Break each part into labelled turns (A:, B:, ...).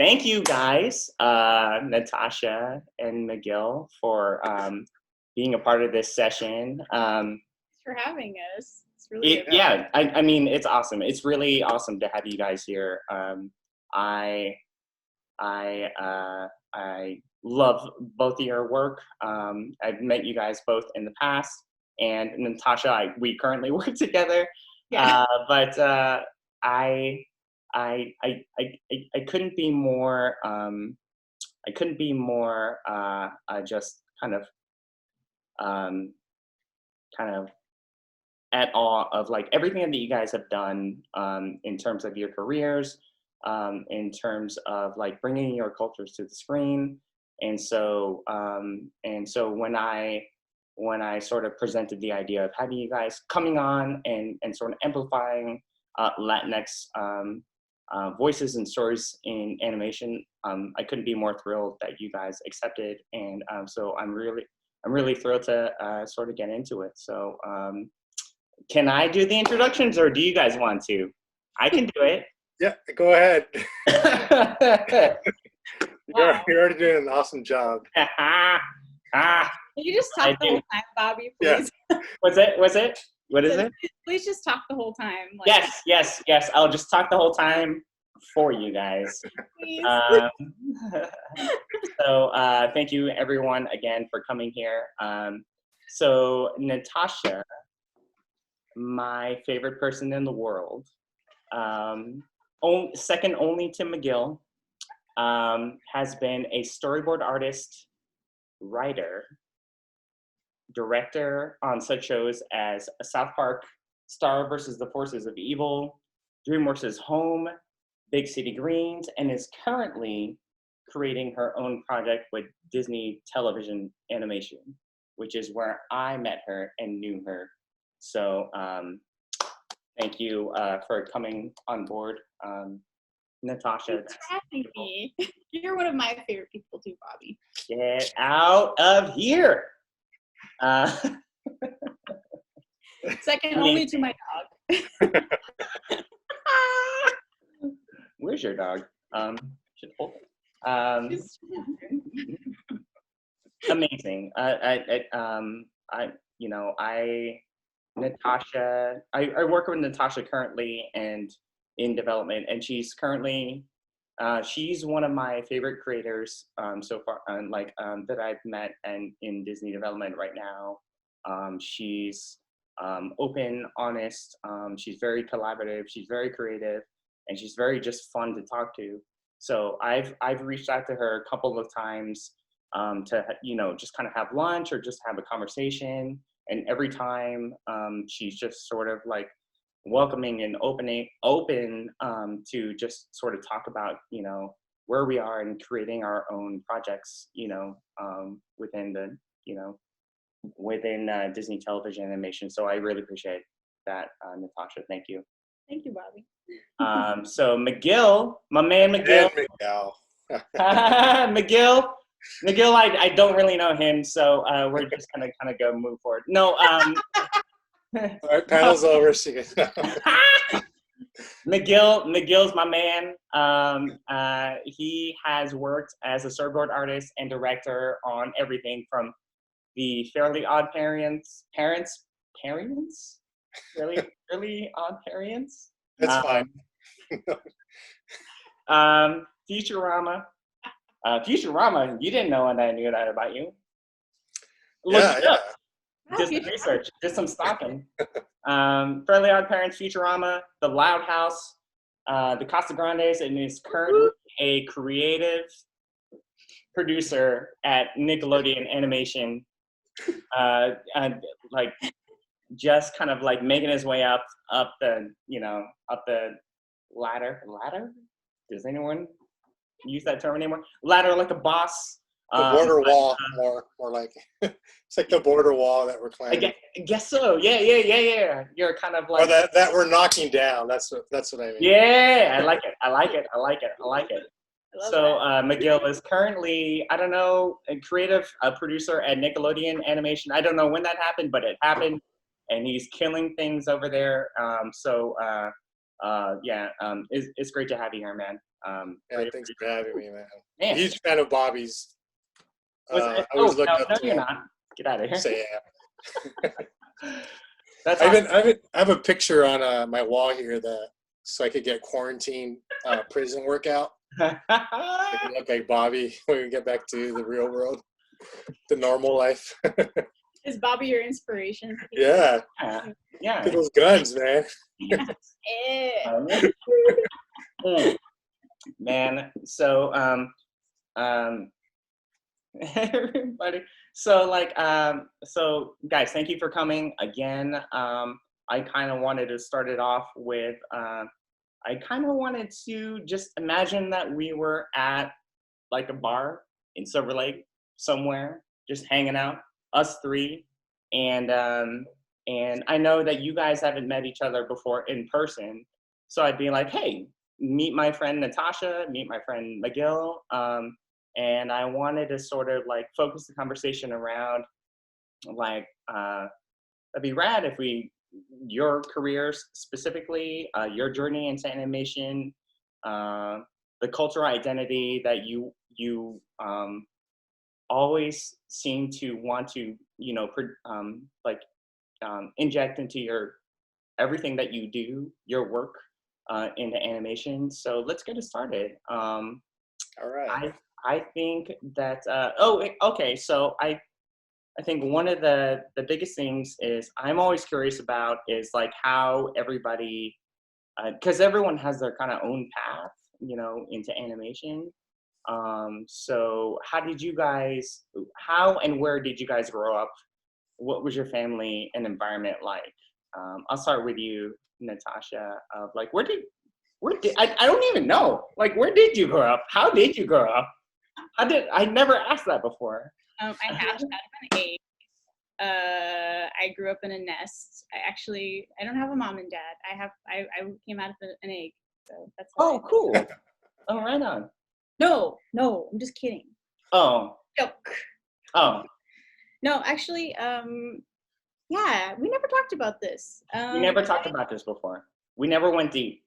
A: thank you guys, Natasha and Miguel, for being a part of this session.
B: Thanks for having us. It's really
A: yeah, I mean, it's awesome. It's really awesome to have you guys here. I love both of your work. I've met you guys both in the past, and Natasha, we currently work together.
B: Yeah.
A: But I couldn't be more. Just kind of at awe of like everything that you guys have done in terms of your careers, in terms of like bringing your cultures to the screen. And so when I sort of presented the idea of having you guys coming on and sort of amplifying Latinx voices and stories in animation, I couldn't be more thrilled that you guys accepted. And so I'm really thrilled to sort of get into it. So can I do the introductions, or do you guys want to? I can do it.
C: Yeah, go ahead.
B: Wow.
C: You're already doing an awesome job.
B: Can you just talk the whole time, Bobby, please?
A: Yeah. What's it? What is it?
B: Please just talk the whole time.
A: Like, yes. I'll just talk the whole time for you guys.
B: Please.
A: So thank you everyone again for coming here. So Natasha, my favorite person in the world, second only to Mcgill, has been a storyboard artist, writer, director on such shows as South Park, Star vs. the Forces of Evil, DreamWorks' Home, Big City Greens, and is currently creating her own project with Disney Television Animation, which is where I met her and knew her. So thank you for coming on board, Natasha.
B: Thanks for having me. You're one of my favorite people too, Bobby.
A: Get out of here.
B: Second only to my dog.
A: Where's your dog? Should hold it. Amazing. Natasha, I work with Natasha currently and in development, and she's currently, she's one of my favorite creators so far, that I've met and in Disney development right now. She's open, honest, she's very collaborative, she's very creative, and she's very just fun to talk to. So I've reached out to her a couple of times to just kind of have lunch or just have a conversation. And every time she's just sort of like welcoming and open to just sort of talk about where we are and creating our own projects within the within Disney Television Animation. So I really appreciate that, Natasha. Thank you.
B: Thank you, Bobby.
A: So Mcgill, my man Mcgill. Mcgill, I don't really know him, so we're just gonna kind of go move forward. No,
C: all right, panel's over. So you can...
A: Mcgill's my man. He has worked as a storyboard artist and director on everything from the Fairly Odd Parents, really Odd Parents.
C: That's fine.
A: Futurama. Futurama, you didn't know, and I knew that about you.
C: Yeah.
A: Did some research, did some stalking. Fairly Odd Parents, Futurama, The Loud House, the Casa Grandes, and is currently a creative producer at Nickelodeon Animation. And like just kind of like making his way up the ladder. Does anyone use that term anymore? Ladder, like a boss.
C: The border wall, more like it's like the border wall that we're climbing.
A: I guess so. Yeah. You're kind of like,
C: or that we're knocking down. That's what I mean.
A: Yeah, I like it. So
B: that.
A: Miguel is currently, I don't know, a creative producer at Nickelodeon Animation. I don't know when that happened, but it happened, and he's killing things over there. So It's great to have you here, man.
C: Yeah, thanks for having me, man.
A: Man,
C: Huge fan of Bobby's. I
A: oh
C: always looked
A: no,
C: up
A: no,
C: to
A: you're
C: him.
A: not. Get out of here.
C: Say yeah.
A: That's
C: I have a picture on my wall here so I could get quarantine prison workout. I can look like Bobby when we get back to the real world, the normal life.
B: Is Bobby your inspiration?
C: Yeah.
A: Yeah.
C: Look at those guns, man.
B: Yeah.
A: Man, so everybody, so like so guys, thank you for coming again. I kind of wanted to start it off with I kind of wanted to just imagine that we were at like a bar in Silver Lake somewhere, just hanging out, us three, and I know that you guys haven't met each other before in person, so I'd be like, hey, meet my friend Natasha, meet my friend Miguel, and I wanted to sort of like focus the conversation around like that'd be rad if your careers specifically, your journey into animation, the cultural identity that you always seem to want to inject into your everything that you do, your work into animation. So let's get it started.
C: All right.
A: I think that okay. So I think one of the biggest things is I'm always curious about is like how everybody, because everyone has their kind of own path, into animation. So how and where did you guys grow up? What was your family and environment like? I'll start with you, Natasha. Like, I don't even know. Like, where did you grow up? How did you grow up? I never asked that before.
B: I hatched out of an egg. I grew up in a nest. I don't have a mom and dad. I came out of an egg. So that's how
A: cool. Oh, right on.
B: No, I'm just kidding.
A: Oh.
B: Joke.
A: Oh.
B: No, actually, yeah, we never talked about this.
A: We never talked about this before. We never went deep.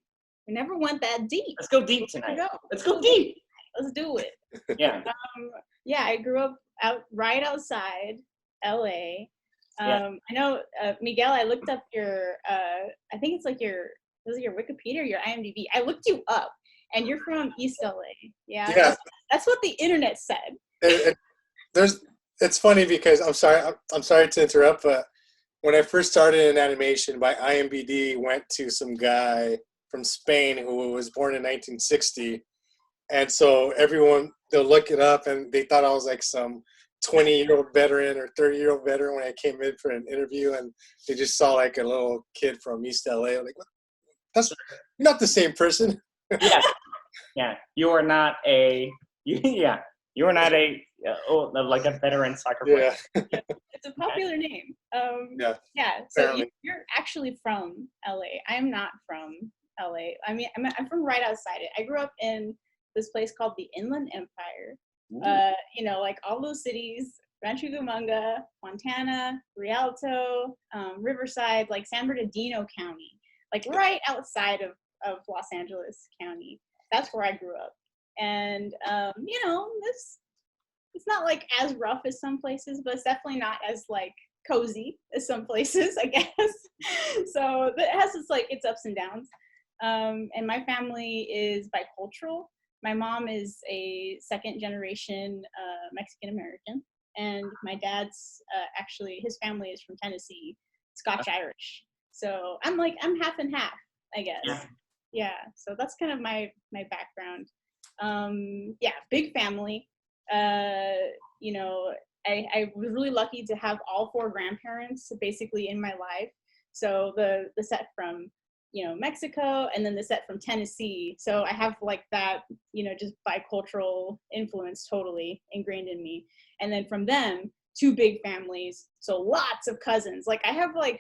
B: We never went that deep.
A: Let's go deep tonight. Let's go deep.
B: Let's do it.
A: Yeah.
B: Yeah, I grew up right outside LA. I know, Miguel, I looked up your, I think it's like was it your Wikipedia or your IMDb? I looked you up, and you're from East LA. Yeah. That's what the internet said.
C: It's funny because I'm sorry to interrupt, but when I first started in animation, my IMDb went to some guy from Spain who was born in 1960, and so everyone, they'll look it up and they thought I was like some 20-year-old veteran or 30-year-old veteran when I came in for an interview, and they just saw like a little kid from East LA. Like, what? That's not the same person.
A: Yeah. You are not a like a veteran soccer player.
B: Yeah. It's a popular name. So you're actually from LA. I'm not from LA. I mean, I'm from right outside it. I grew up in this place called the Inland Empire. Like all those cities, Rancho Cucamonga, Fontana, Rialto, Riverside, like San Bernardino County, like right outside of Los Angeles County. That's where I grew up. And, it's not like as rough as some places, but it's definitely not as like cozy as some places, I guess. So it has its ups and downs. And my family is bicultural. My mom is a second generation Mexican American, and my dad's his family is from Tennessee, Scotch Irish. So I'm half and half, I guess. Yeah. So that's kind of my background. Big family. I was really lucky to have all four grandparents basically in my life. So the set from Mexico, and then the set from Tennessee. So I have like that, just bicultural influence totally ingrained in me. And then from them, two big families. So lots of cousins. Like I have I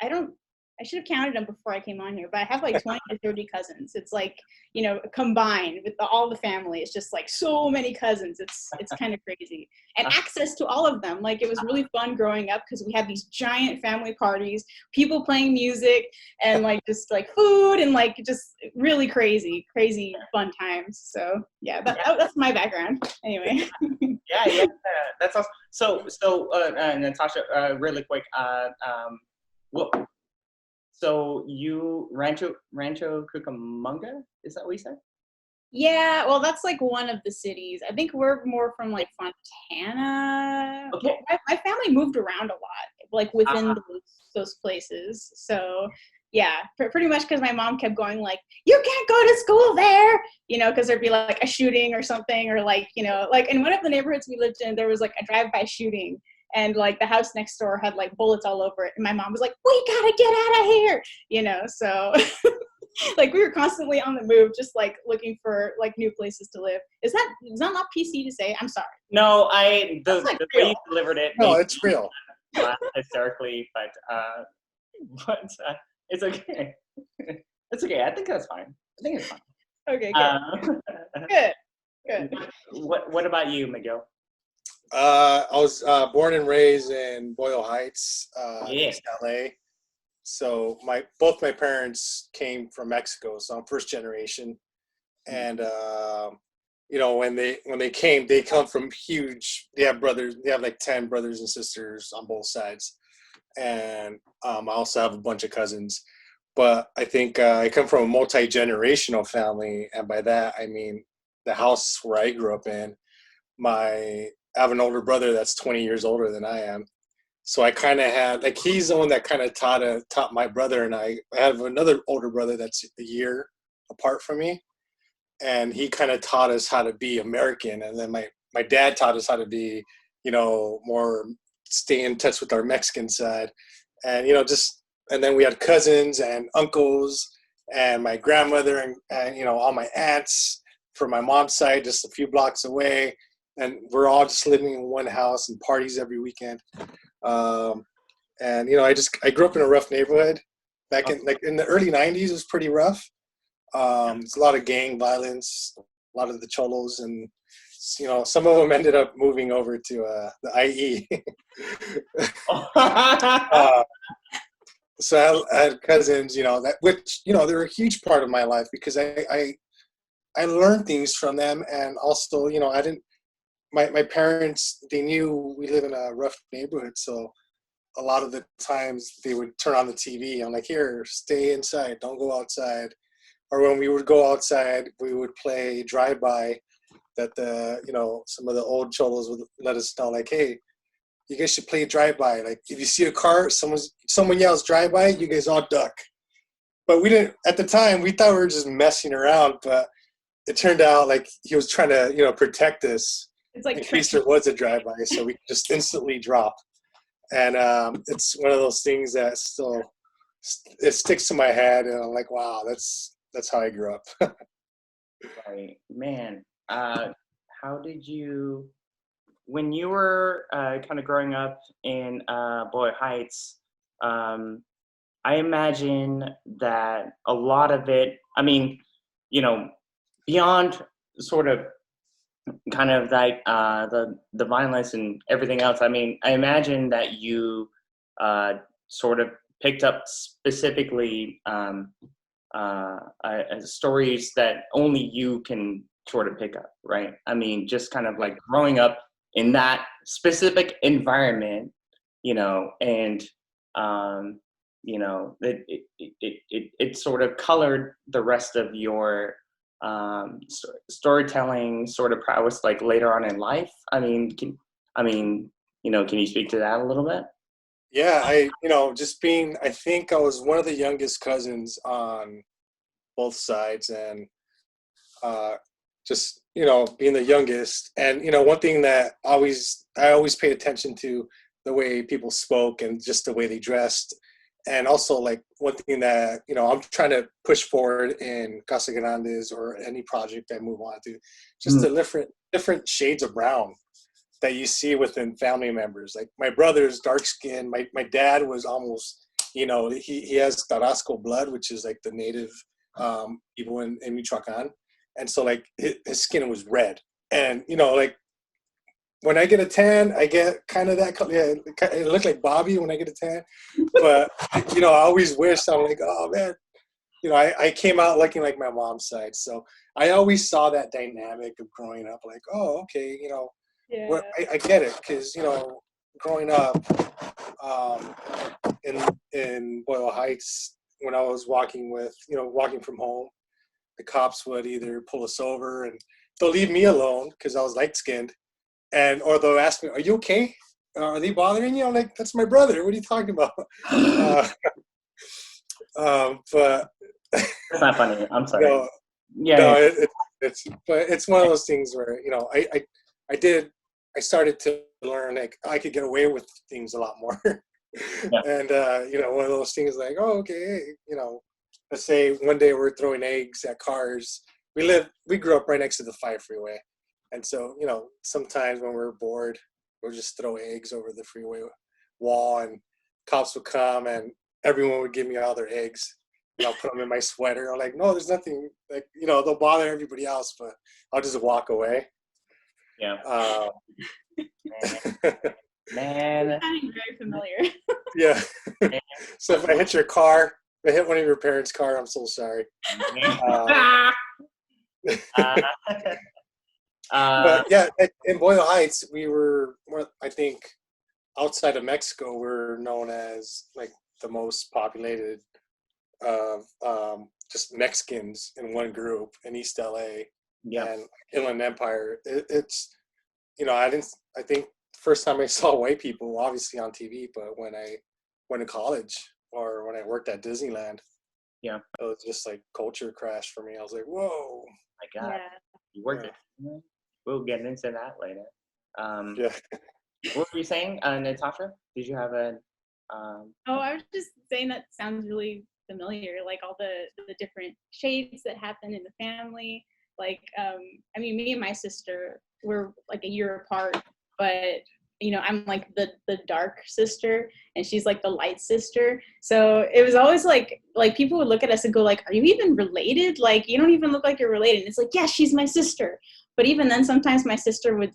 B: don't I should have counted them before I came on here, but I have like 20 to 30 cousins. It's like, you know, combined with all the family. It's just like so many cousins. It's kind of crazy. And access to all of them. Like, it was really fun growing up because we had these giant family parties, people playing music, and like just like food, and like just really crazy fun times. So yeah, that's my background. Anyway.
A: Yeah, that's awesome. So Natasha, really quick, what? So you Rancho Cucamonga? Is that what you said?
B: Yeah, well, that's like one of the cities. I think we're more from like Fontana.
A: Okay.
B: Well, my family moved around a lot, like within those places. So yeah, pretty much because my mom kept going like, you can't go to school there, you know, because there'd be like a shooting or something, or like, you know, like in one of the neighborhoods we lived in, there was like a drive-by shooting. And like the house next door had like bullets all over it. And my mom was like, we gotta get out of here, you know, so like we were constantly on the move, just like looking for like new places to live. Is that not PC to say? I'm sorry.
A: No, the way you delivered it.
C: No, it's real.
A: Hysterically, but it's okay. It's okay. I think that's fine. I think it's fine.
B: Okay, good. Good.
A: What about you, Miguel?
C: I was born and raised in Boyle Heights, East LA. So both my parents came from Mexico, so I'm first generation. And you know, when they came, they come from huge. They have brothers. They have like 10 brothers and sisters on both sides, and I also have a bunch of cousins. But I think I come from a multi-generational family, and by that I mean the house where I grew up in. I have an older brother that's 20 years older than I am. So I kind of had, like, he's the one that kind of taught my brother and I have another older brother that's a year apart from me. And he kind of taught us how to be American. And then my dad taught us how to be, you know, more stay in touch with our Mexican side. And, you know, and then we had cousins and uncles and my grandmother and you know, all my aunts from my mom's side, just a few blocks away. And we're all just living in one house and parties every weekend. And you know, I grew up in a rough neighborhood back in the early 90s. It was pretty rough. There's a lot of gang violence, a lot of the cholos, and you know, some of them ended up moving over to the IE. So I had cousins, you know, which you know, they're a huge part of my life because I learned things from them, and also, you know, my parents, they knew we live in a rough neighborhood, so a lot of the times they would turn on the TV. I'm like, here, stay inside, don't go outside. Or when we would go outside, we would play drive-by that you know, some of the old cholos would let us know, like, hey, you guys should play drive-by. Like, if you see a car, someone yells drive-by, you guys all duck. But we didn't, at the time, we thought we were just messing around, but it turned out like he was trying to, you know, protect us. It's like in case there was a drive-by, so we just instantly drop. And it's one of those things that still it sticks to my head, and I'm like, wow, that's how I grew up.
A: Right, man. How did you, when you were kind of growing up in Boyle Heights? I imagine that a lot of it. I mean, you know, beyond sort of kind of like the violence and everything else. I mean, I imagine that you sort of picked up specifically stories that only you can sort of pick up, right? I mean, just kind of like growing up in that specific environment, you know, and you know, it sort of colored the rest of your storytelling sort of prowess, like later on in life. I mean, you know, can you speak to that a little bit?
C: Yeah, you know, I think I was one of the youngest cousins on both sides, and just, you know, being the youngest. And, you know, one thing that I always paid attention to, the way people spoke and just the way they dressed. And also, like, one thing that, you know, I'm trying to push forward in Casa Grandes or any project I move on to, just the different shades of brown that you see within family members. Like, my brother's dark skin. My dad was almost you know, he has Tarasco blood, which is like the native people in Michoacan. And so like his skin was red. And, you know, like when I get a tan, I get kind of that color. Yeah, it looked like Bobby when I get a tan. But, you know, I always wish, I'm like, oh man, you know, I came out looking like my mom's side. So I always saw that dynamic of growing up like, oh, okay, you know,
B: Yeah.
C: I get it. Because, you know, growing up in Boyle Heights, when I was walking from home, the cops would either pull us over and they'll leave me alone because I was light skinned, or they'll ask me, "Are you okay? Are they bothering you?" I'm like, "That's my brother. What are you talking about?" But
A: That's not funny. I'm sorry.
C: no,
A: Yeah,
C: no,
A: yeah.
C: it's one of those things where, you know, I started to learn like I could get away with things a lot more.
A: Yeah.
C: And you know, one of those things like, oh, okay, you know, let's say one day we're throwing eggs at cars. We grew up right next to the 5 freeway, and so, you know, sometimes when we're bored, we'll just throw eggs over the freeway wall, and cops would come, and everyone would give me all their eggs, and I'll put them in my sweater. I'm like, no, there's nothing, like, you know, they'll bother everybody else, but I'll just walk away.
A: Yeah.
C: Uh,
A: Man.
B: Sounding very familiar.
C: yeah. So if I hit your car, if I hit one of your parents' car, I'm so sorry. But yeah, in Boyle Heights, we were, I think, outside of Mexico, we're known as like the most populated of just Mexicans in one group in East LA
A: Yeah.
C: and Inland Empire. It's, you know, I think first time I saw white people, obviously on TV, but when I went to college or when I worked at Disneyland,
A: Yeah.
C: it was just like culture crash for me. I was like, whoa.
A: My God.
B: Yeah.
A: You worked
C: Yeah.
A: it. We'll get into that later.
C: Yeah.
A: What were you saying, Natasha? Did you have a?
B: Oh, I was just saying that sounds really familiar, like all the different shades that happen in the family. Like, I mean, me and my sister were like a year apart, but you know, I'm like the dark sister, and she's like the light sister. So it was always like people would look at us and go like, "Are you even related? Like, you don't even look like you're related." And it's like, "Yeah, she's my sister." But even then, sometimes my sister would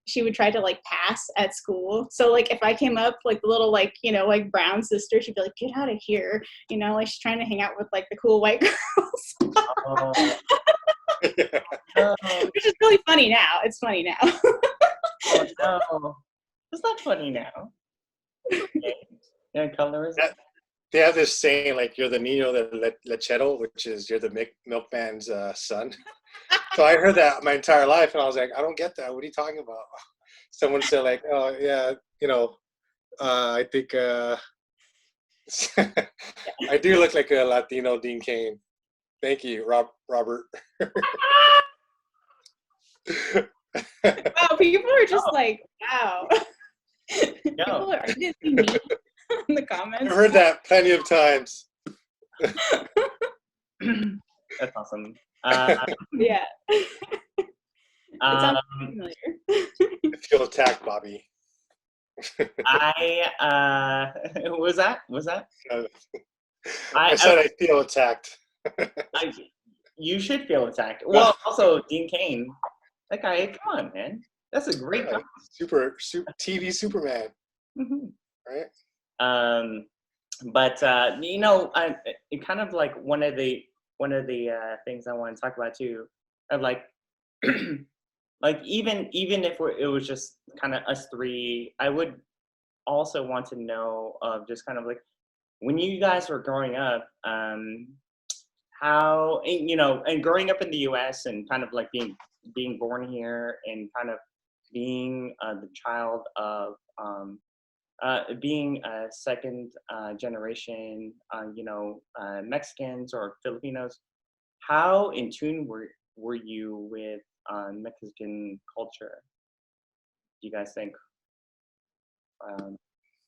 B: she would try to like pass at school. So like if I came up like the little like, you know, like brown sister, she'd be like, "Get out of here," you know, like she's trying to hang out with like the cool white girls.
A: Oh, no.
B: Which is really funny now. It's funny now.
A: Oh no. It's not funny now. Okay. Yeah, color is it?
C: They have this saying like, you're the niño de lechero, which is you're the milkman's son. So I heard that my entire life, and I was like, I don't get that. What are you talking about? Someone said like, oh yeah, you know, I think I do look like a Latino Dean Cain. Thank you, Robert.
B: Wow, people are just like, wow.
A: No.
B: People are just mean in the comments.
C: I've heard that plenty of times.
A: That's awesome.
B: Yeah. It sounds
A: Um,
B: familiar.
C: I feel attacked, Bobby.
A: was that?
C: I said I feel attacked.
A: You should feel attacked. Well, also Dean Cain. That guy, come on, man. That's a great guy.
C: Super TV Superman,
A: Mhm.
C: right?
A: But you know, it kind of like one of the things I want to talk about too, of like, like even if it was just kind of us three, I would also want to know of just kind of like when you guys were growing up, how, and, you know, and growing up in the U.S. and kind of like being born here and kind of being the child of being a second generation, you know, Mexicans or Filipinos. How in tune were you with Mexican culture? Do you guys think?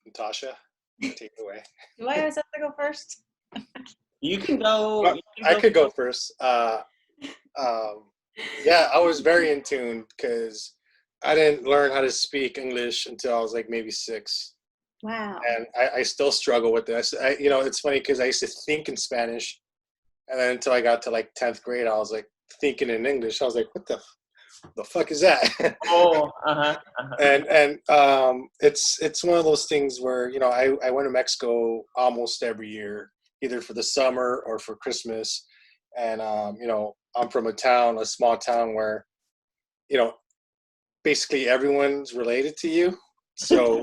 C: Natasha, take it away.
B: Do I always have to go first?
A: You can go.
C: Well, I could go first. Yeah, I was very in tune because I didn't learn how to speak English until I was like maybe 6.
B: Wow.
C: and I still struggle with this. You know, it's funny because I used to think in Spanish, and then until I got to like 10th grade, I was like thinking in English. I was like, what the fuck is that?
A: Oh, uh-huh, uh-huh.
C: And it's one of those things where, you know, I went to Mexico almost every year, either for the summer or for Christmas. And you know, I'm from a small town where, you know, basically everyone's related to you. So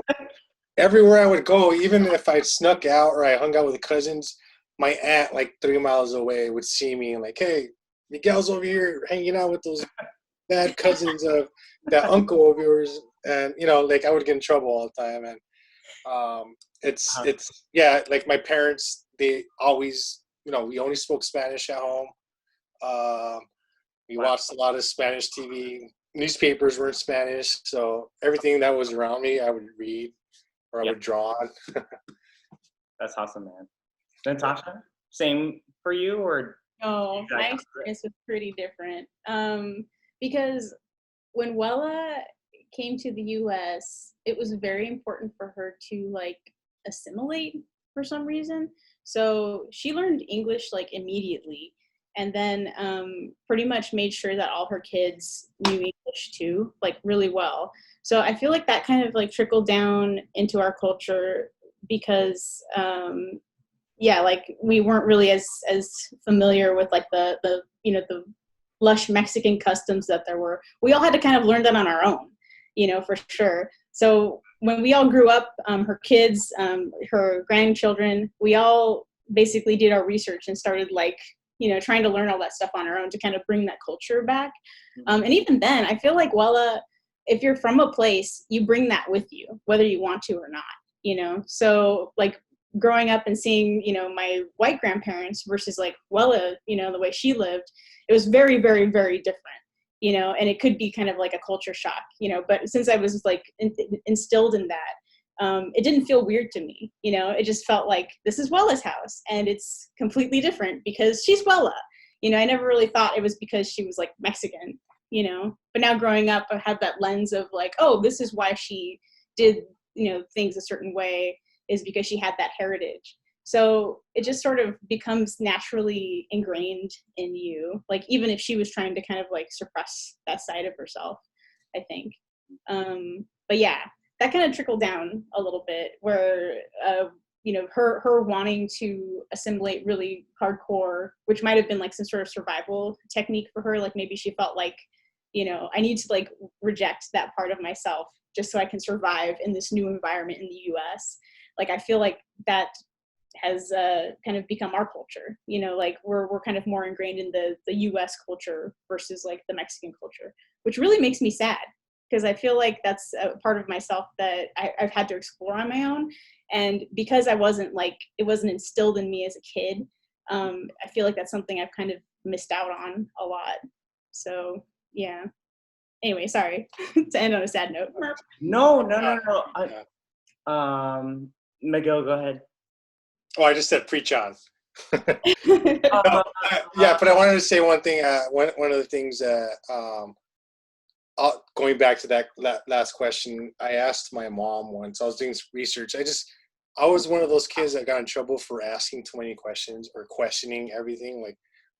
C: everywhere I would go, even if I snuck out or I hung out with cousins, my aunt like 3 miles away would see me and like, hey, Miguel's over here hanging out with those bad cousins of that uncle of yours. And you know, like I would get in trouble all the time. And
A: Uh-huh.
C: it's yeah, like my parents, they always, you know, we only spoke Spanish at home. Um, we
A: Wow.
C: watched a lot of Spanish TV. Newspapers were in Spanish, so everything that was around me, I would read or I
A: Yep.
C: would draw on.
A: That's awesome, man. Natasha, same for you, or
B: Oh,
A: did I
B: my
A: cover it?
B: experience was pretty different. Because when Wella came to the US, it was very important for her to like assimilate for some reason. So she learned English like immediately, and then pretty much made sure that all her kids knew English too, like really well. So I feel like that kind of like trickled down into our culture because yeah, like we weren't really as familiar with like the you know the lush Mexican customs that there were. We all had to kind of learn that on our own, you know, for sure. So when we all grew up, her kids, her grandchildren, we all basically did our research and started like, you know, trying to learn all that stuff on our own to kind of bring that culture back. And even then, I feel like Wella, if you're from a place, you bring that with you, whether you want to or not, you know. So like growing up and seeing, you know, my white grandparents versus like Wella, you know, the way she lived, it was very, very, very different, you know, and it could be kind of like a culture shock, you know, but since I was like instilled in that, it didn't feel weird to me, you know, it just felt like this is Wella's house and it's completely different because she's Wella, you know. I never really thought it was because she was like Mexican, you know, but now growing up, I had that lens of like, oh, this is why she did, you know, things a certain way, is because she had that heritage. So it just sort of becomes naturally ingrained in you, like even if she was trying to kind of like suppress that side of herself, I think. But yeah, that kind of trickled down a little bit where you know, her wanting to assimilate really hardcore, which might have been like some sort of survival technique for her. Like maybe she felt like, you know, I need to like reject that part of myself just so I can survive in this new environment in the US. Like I feel like that has kind of become our culture, you know, like we're kind of more ingrained in the US culture versus like the Mexican culture, which really makes me sad because I feel like that's a part of myself that I've had to explore on my own. And because I wasn't like, it wasn't instilled in me as a kid, I feel like that's something I've kind of missed out on a lot. So yeah. Anyway, sorry to end on a sad note.
A: No, no, no, no.
C: Yeah.
A: Miguel, go ahead.
C: Oh, I just said preach on.
A: Uh,
C: Yeah, but I wanted to say one thing. One of the things, going back to that last question, I asked my mom once. I was doing some research. I was one of those kids that got in trouble for asking too many questions or questioning everything. Like,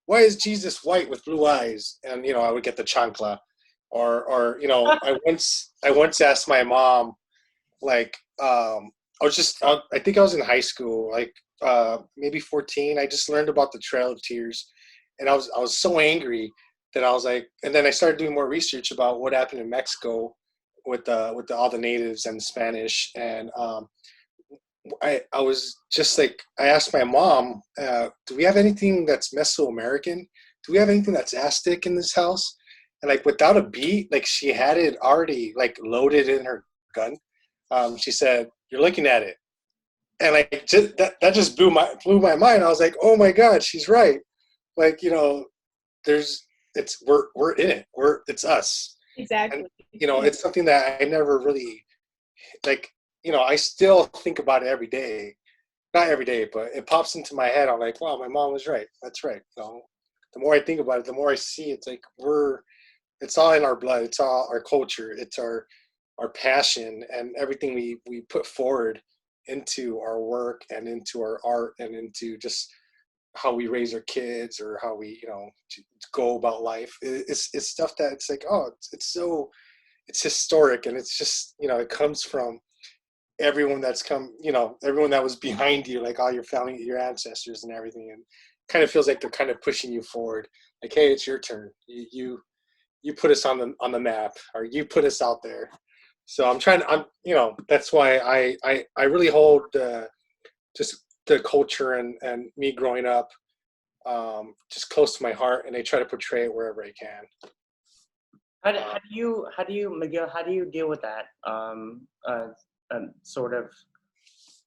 C: why is Jesus white with blue eyes? And you know, I would get the chancla. Or you know, I once asked my mom, like, I think I was in high school, like maybe 14. I just learned about the Trail of Tears, and I was so angry that I was like, and then I started doing more research about what happened in Mexico with all the natives and the Spanish, and I was just like, I asked my mom, do we have anything that's Mesoamerican? Do we have anything that's Aztec in this house? And like without a beat, like she had it already like loaded in her gun. She said, "You're looking at it," and like just, that just blew my mind. I was like, "Oh my God, she's right!" Like, you know, we're in it. It's us, and
B: Exactly.
C: you know,
B: Yeah.
C: it's something that I never really like. You know, I still think about it every day. Not every day, but it pops into my head. I'm like, "Wow, my mom was right. That's right." You know, the more I think about it, the more I see it's like it's all in our blood. It's all our culture. It's our passion and everything we put forward. into our work and into our art and into just how we raise our kids or how we, go about life. It's stuff that it's like, oh, it's so, it's historic, and it's just, it comes from everyone that's come, everyone that was behind you, like all your family, your ancestors and everything, and kind of feels like they're kind of pushing you forward. Like, hey, it's your turn. You put us on the map, or you put us out there. So that's why I really hold just the culture and me growing up just close to my heart, and I try to portray it wherever I can.
A: How do you, Miguel, how do you deal with that? Sort of,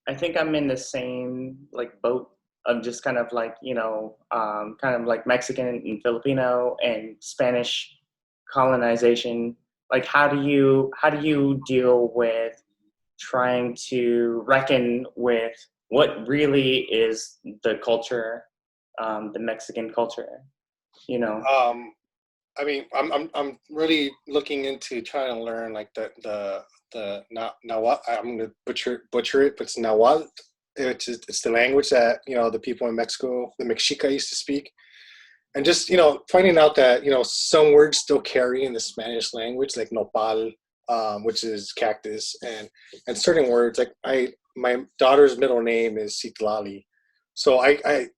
A: I think I'm in the same like boat of just kind of like, kind of like Mexican and Filipino and Spanish colonization. Like, how do you deal with trying to reckon with what really is the culture, the Mexican culture, you know?
C: I mean, I'm really looking into trying to learn like the Nahuatl. I'm gonna butcher it, but it's Nahuatl. It's the language that the people in Mexico, the Mexica, used to speak, and just finding out that some words still carry in the Spanish language, like nopal, which is cactus, and certain words like my daughter's middle name is Citlali. So I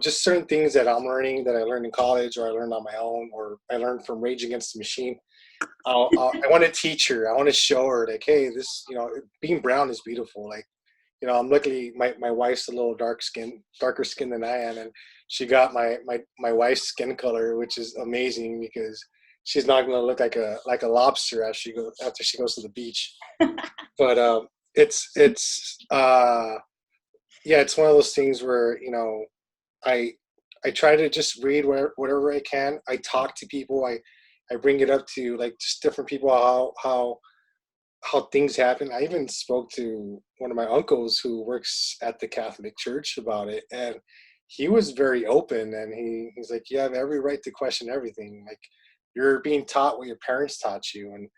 C: just certain things that I'm learning that I learned in college, or I learned on my own, or I learned from Rage Against the Machine. I want to teach her. I want to show her like, hey, this, being brown is beautiful. Like, I'm luckily my wife's a little darker skin than I am, and she got my wife's skin color, which is amazing because she's not going to look like a lobster after she goes to the beach. But it's yeah, it's one of those things where I I try to just read whatever I can. I talk to people. I bring it up to like just different people how things happen. I even spoke to one of my uncles who works at the Catholic Church about it, and he was very open. And he's like, "You have every right to question everything. Like you're being taught what your parents taught you." And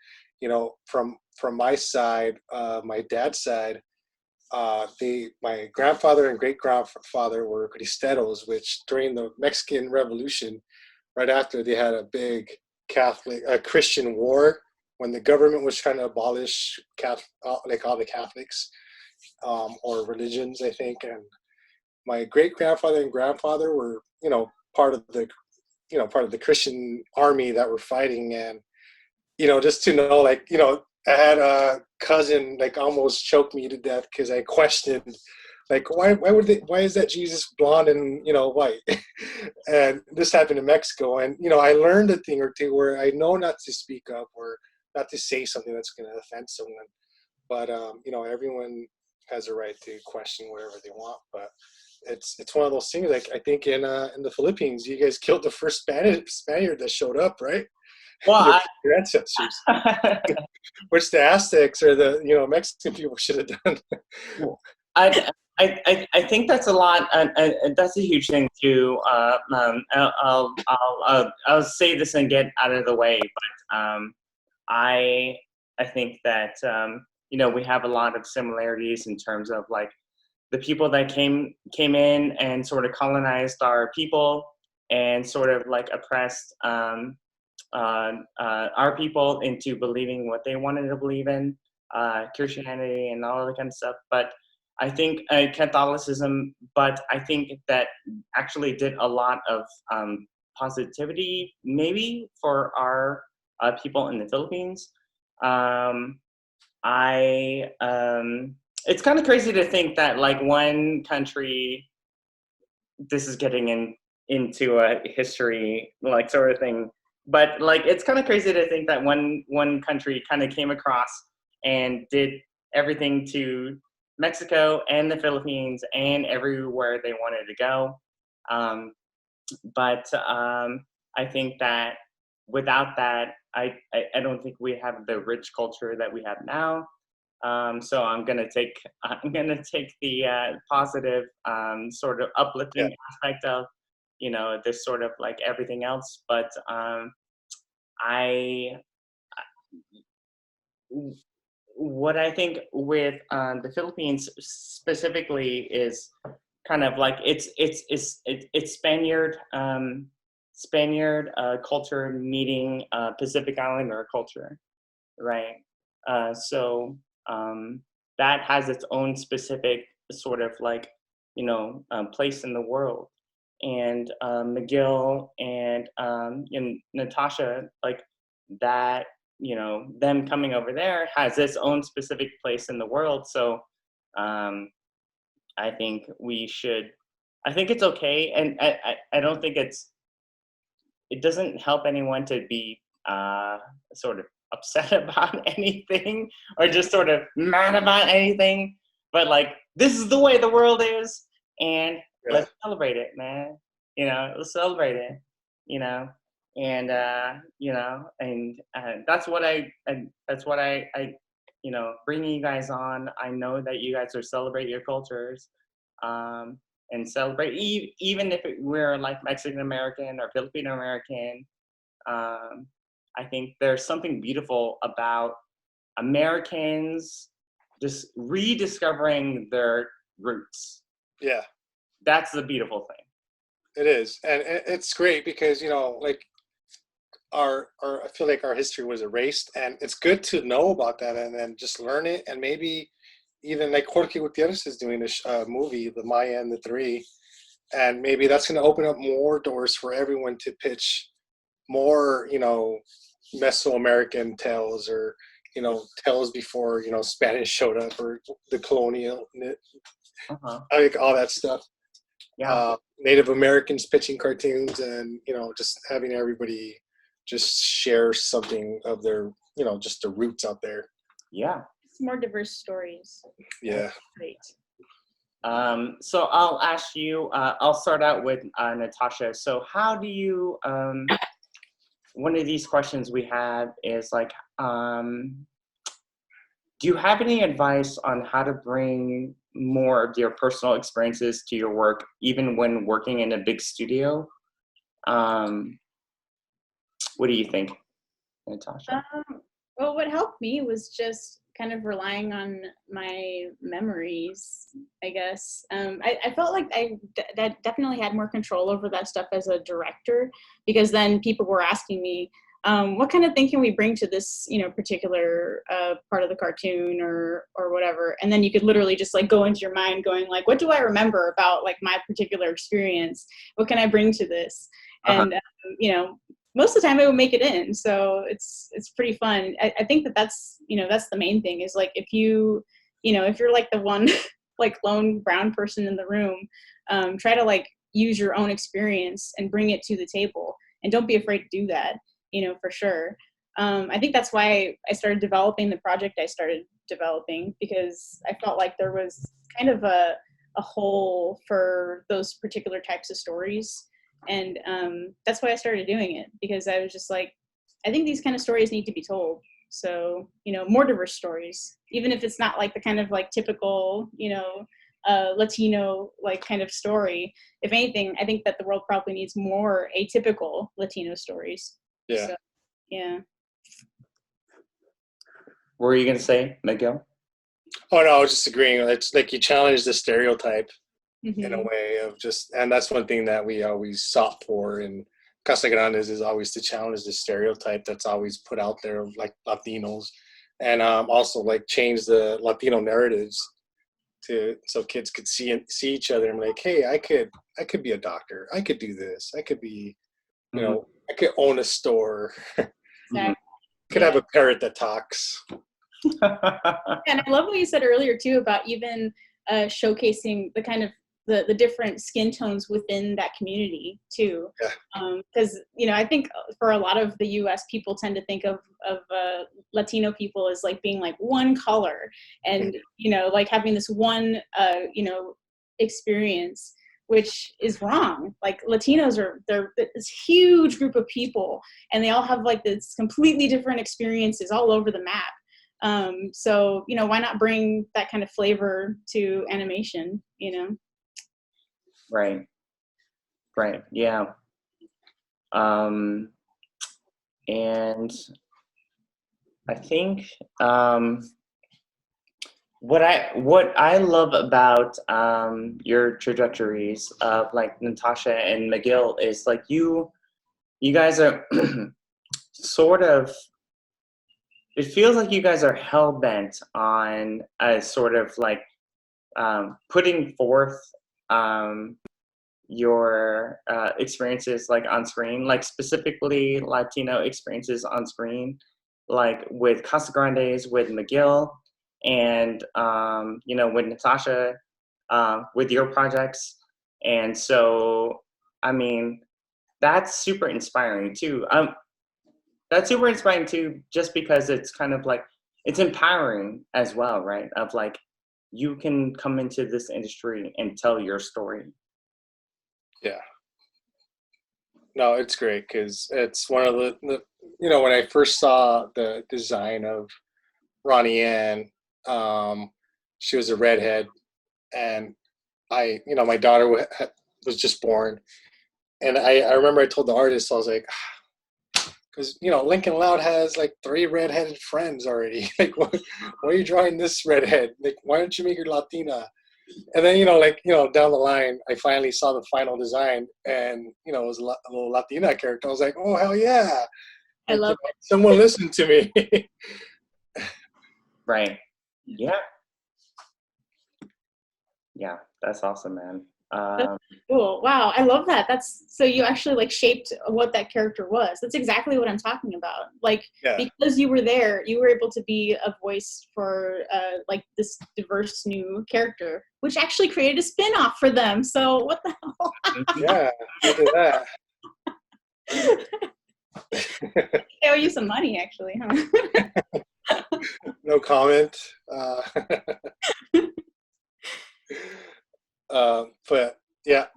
C: from my side, my dad's side, my grandfather and great grandfather were cristeros, which during the Mexican Revolution, right after they had a big Christian war, when the government was trying to abolish like all the Catholics or religions, I think. And my great grandfather and grandfather were, part of the Christian army that were fighting. And just to know, like, I had a cousin like almost choke me to death because I questioned, like, why is that Jesus blonde and white? And this happened in Mexico, and I learned a thing or two where I know not to speak up or not to say something that's going to offend someone. But everyone has a right to question whatever they want. But it's one of those things. Like I think in the Philippines, you guys killed the first Spaniard that showed up, right?
A: Well,
C: your ancestors, which the Aztecs or the Mexican people should have done.
A: I think that's a lot, and that's a huge thing too. I'll say this and get out of the way, but I think that we have a lot of similarities in terms of like the people that came in and sort of colonized our people and sort of like oppressed our people into believing what they wanted to believe in, Christianity and all that kind of stuff. But I think Catholicism, but I think that actually did a lot of positivity maybe for our people in the Philippines. It's kind of crazy to think that like one country, this is getting into a history like sort of thing, but like it's kind of crazy to think that one country kind of came across and did everything to Mexico and the Philippines and everywhere they wanted to go. But I think that without that, I don't think we have the rich culture that we have now. So I'm gonna take the positive sort of uplifting aspect of this sort of like everything else. But I what I think with the Philippines specifically is kind of like it's Spaniard culture meeting Pacific Islander culture, right? So that has its own specific sort of like place in the world, and Mcgill and Natasha, like that, them coming over there has its own specific place in the world. So um, I think we should. I think it's okay, and I don't think it doesn't help anyone to be sort of upset about anything or just sort of mad about anything. But like, this is the way the world is, and
C: Yeah.
A: let's celebrate it, man. Let's celebrate it. You know, and that's what I bringing you guys on. I know that you guys are celebrate your cultures. And celebrate, even if we're like Mexican American or Filipino American. I think there's something beautiful about Americans just rediscovering their roots.
C: Yeah,
A: That's the beautiful thing.
C: it is, and it's great because like our I feel like our history was erased, and it's good to know about that and then just learn it, and maybe even like Jorge Gutierrez is doing this movie, The Maya and the Three, and maybe that's going to open up more doors for everyone to pitch more, Mesoamerican tales, or tales before Spanish showed up, or the colonial, like all that stuff.
A: Yeah.
C: Native Americans pitching cartoons, and just having everybody just share something of their just the roots out there.
A: Yeah.
B: It's more diverse stories.
C: Yeah.
B: Great.
A: So I'll ask you, I'll start out with Natasha. So how do you, one of these questions we have is like, do you have any advice on how to bring more of your personal experiences to your work, even when working in a big studio? What do you think, Natasha?
B: Well, what helped me was just kind of relying on my memories, I guess. I felt like I definitely had more control over that stuff as a director, because then people were asking me, what kind of thing can we bring to this, particular part of the cartoon or whatever. And then you could literally just like go into your mind going like, what do I remember about like my particular experience? What can I bring to this? And, most of the time it would make it in. So it's pretty fun. I think that's the main thing is like, if you're like the one like lone brown person in the room, try to like use your own experience and bring it to the table, and don't be afraid to do that, for sure. I think that's why I started developing the project I started developing, because I felt like there was kind of a hole for those particular types of stories. And that's why I started doing it, because I was just like, I think these kind of stories need to be told. So, more diverse stories, even if it's not like the kind of like typical, Latino like kind of story. If anything, I think that the world probably needs more atypical Latino stories.
C: Yeah.
B: So, yeah.
A: What were you going to say, Miguel?
C: Oh, no, I was just agreeing. It's like you challenge the stereotype in a
B: Mm-hmm.
C: way of just, and that's one thing that we always sought for in Casa Grandes, is always to challenge the stereotype that's always put out there of like Latinos, and also like change the Latino narratives so kids could see each other and be like, hey, I could be a doctor, I could do this, I could be, I could own a store,
B: Exactly.
C: could have a parrot that talks.
B: And I love what you said earlier too about even showcasing the kind of the different skin tones within that community too. Because I think for a lot of the U.S. people tend to think of Latino people as like being like one color, and like having this one experience, which is wrong. Like Latinos they're this huge group of people, and they all have like this completely different experiences all over the map. So why not bring that kind of flavor to animation?
A: Right. Yeah. And I think what I love about your trajectories of like Natasha and Mcgill is like you guys are sort of, it feels like you guys are hell bent on a sort of like putting forth your experiences like on screen, like specifically Latino experiences on screen, like with Casa Grandes, with Miguel, and with Natasha, with your projects. And so, I mean, that's super inspiring too. That's super inspiring too, just because it's kind of like it's empowering as well, right? Of like you can come into this industry and tell your story.
C: Yeah. No, it's great because it's one of when I first saw the design of Ronnie Ann, she was a redhead, and my daughter was just born, and I remember I told the artist, I was like, because Lincoln Loud has like 3 redheaded friends already. Like, why are you drawing this redhead? Like, why don't you make her Latina? And then down the line, I finally saw the final design, and it was a little Latina character. I was like, oh hell yeah!
B: I
C: Like,
B: love it.
C: someone listened to me.
A: Right. Yeah. Yeah. That's awesome, man.
B: That's cool. Wow, I love that. That's so you actually like shaped what that character was. That's exactly what I'm talking about. Like
C: Yeah.
B: because you were there, you were able to be a voice for like this diverse new character, which actually created a spin-off for them. So what the hell?
C: Yeah, look at
B: They owe you some money actually, huh?
C: no comment. But yeah,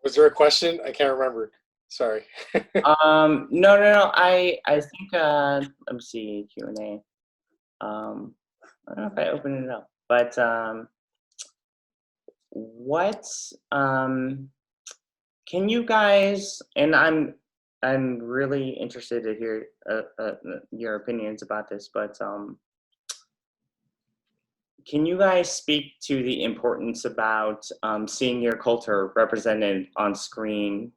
C: was there a question? I can't remember. Sorry.
A: No. I think let me see Q&A. I don't know if I opened it up, but what can you guys, and I'm really interested to hear your opinions about this, but can you guys speak to the importance about seeing your culture represented on screen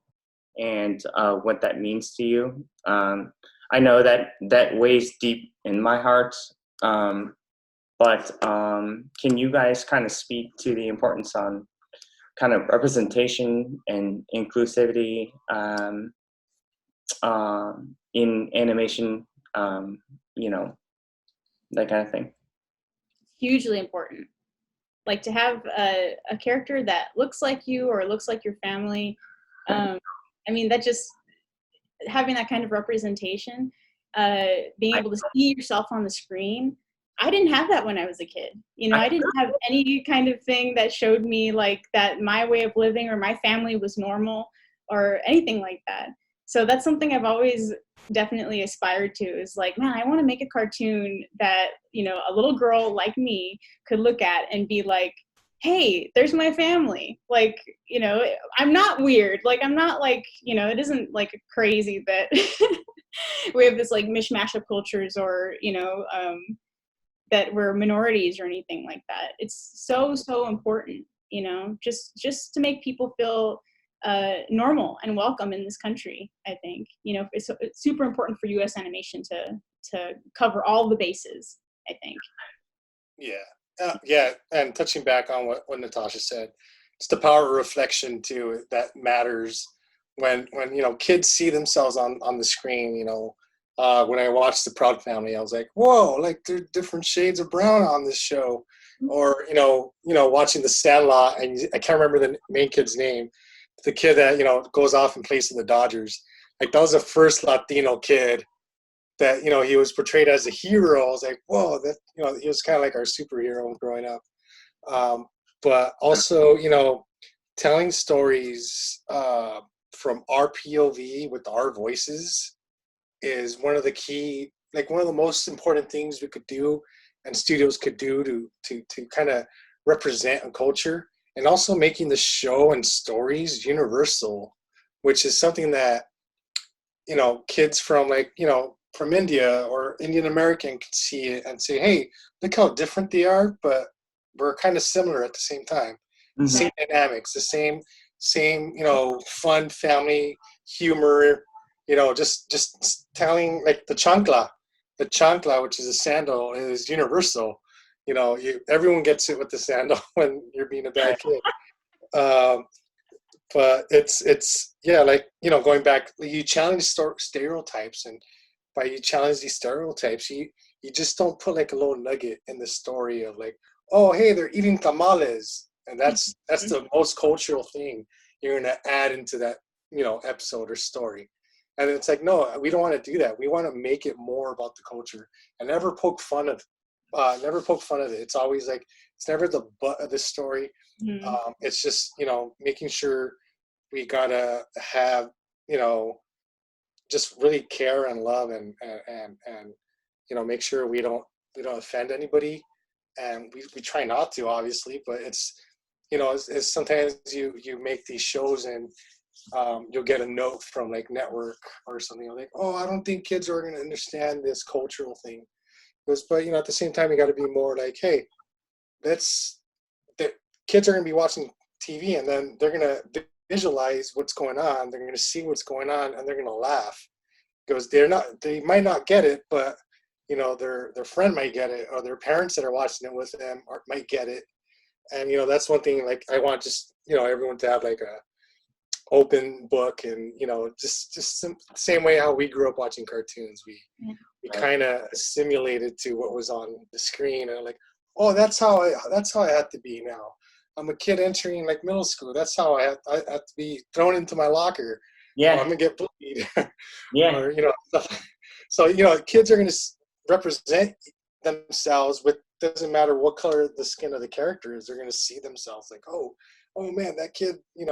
A: and what that means to you? I know that weighs deep in my heart, but can you guys kind of speak to the importance on kind of representation and inclusivity in animation, that kind of thing?
B: Hugely important. Like to have a character that looks like you or looks like your family. I mean, that just having that kind of representation, being able to see yourself on the screen. I didn't have that when I was a kid. I didn't have any kind of thing that showed me like that my way of living or my family was normal or anything like that. So that's something I've always definitely aspired to is like, man, I want to make a cartoon that, a little girl like me could look at and be like, hey, there's my family. Like, I'm not weird. Like, I'm not like, it isn't like crazy that we have this like mishmash of cultures or, that we're minorities or anything like that. It's so, so important, just to make people feel normal and welcome in this country. I think, it's super important for U.S. animation to cover all the bases, I think.
C: Yeah. Yeah, and touching back on what Natasha said, it's the power of reflection too that matters when kids see themselves on the screen. When I watched The Proud Family, I was like, whoa, like there are different shades of brown on this show. Or watching The Sandlot, and I can't remember the main kid's name, the kid that goes off and plays for the Dodgers. Like that was the first Latino kid that he was portrayed as a hero. I was like, whoa, that he was kind of like our superhero growing up. But also telling stories from our POV with our voices is one of the most important things we could do and studios could do to kind of represent a culture, and also making the show and stories universal, which is something that kids from from India or Indian American could see it and say, hey, look how different they are, but we're kind of similar at the same time.
A: Mhm.
C: Same dynamics, the same fun family humor. Just telling like the chancla, which is a sandal, is universal. Everyone gets it with the sandal when you're being a bad kid. But it's like going back, you challenge stereotypes, and by you challenge these stereotypes, you just don't put like a little nugget in the story of like, oh hey, they're eating tamales, and that's the most cultural thing you're gonna add into that episode or story. And it's like, no, we don't want to do that. We want to make it more about the culture and never poke fun of it. It's always like, it's never the butt of the story. It's just making sure we gotta have just really care and love and make sure we don't offend anybody, and we try not to, obviously, but it's it's sometimes you make these shows and you'll get a note from like network or something like, oh, I don't think kids are going to understand this cultural thing. But at the same time, you got to be more like, hey, the kids are going to be watching TV, and then they're going to visualize what's going on. They're going to see what's going on, and they're going to laugh, because they might not get it, but their friend might get it, or their parents that are watching it with them might get it. And that's one thing, like, I want just everyone to have like a open book, and just same way how we grew up watching cartoons. We kind of assimilated to what was on the screen, and like, oh, that's how I have to be now. I'm a kid entering like middle school. That's how I have to be thrown into my locker.
A: Yeah.
C: Or I'm gonna get bullied.
A: Yeah.
C: Or so kids are gonna represent themselves with, doesn't matter what color the skin of the character is. They're gonna see themselves like, oh man, that kid, he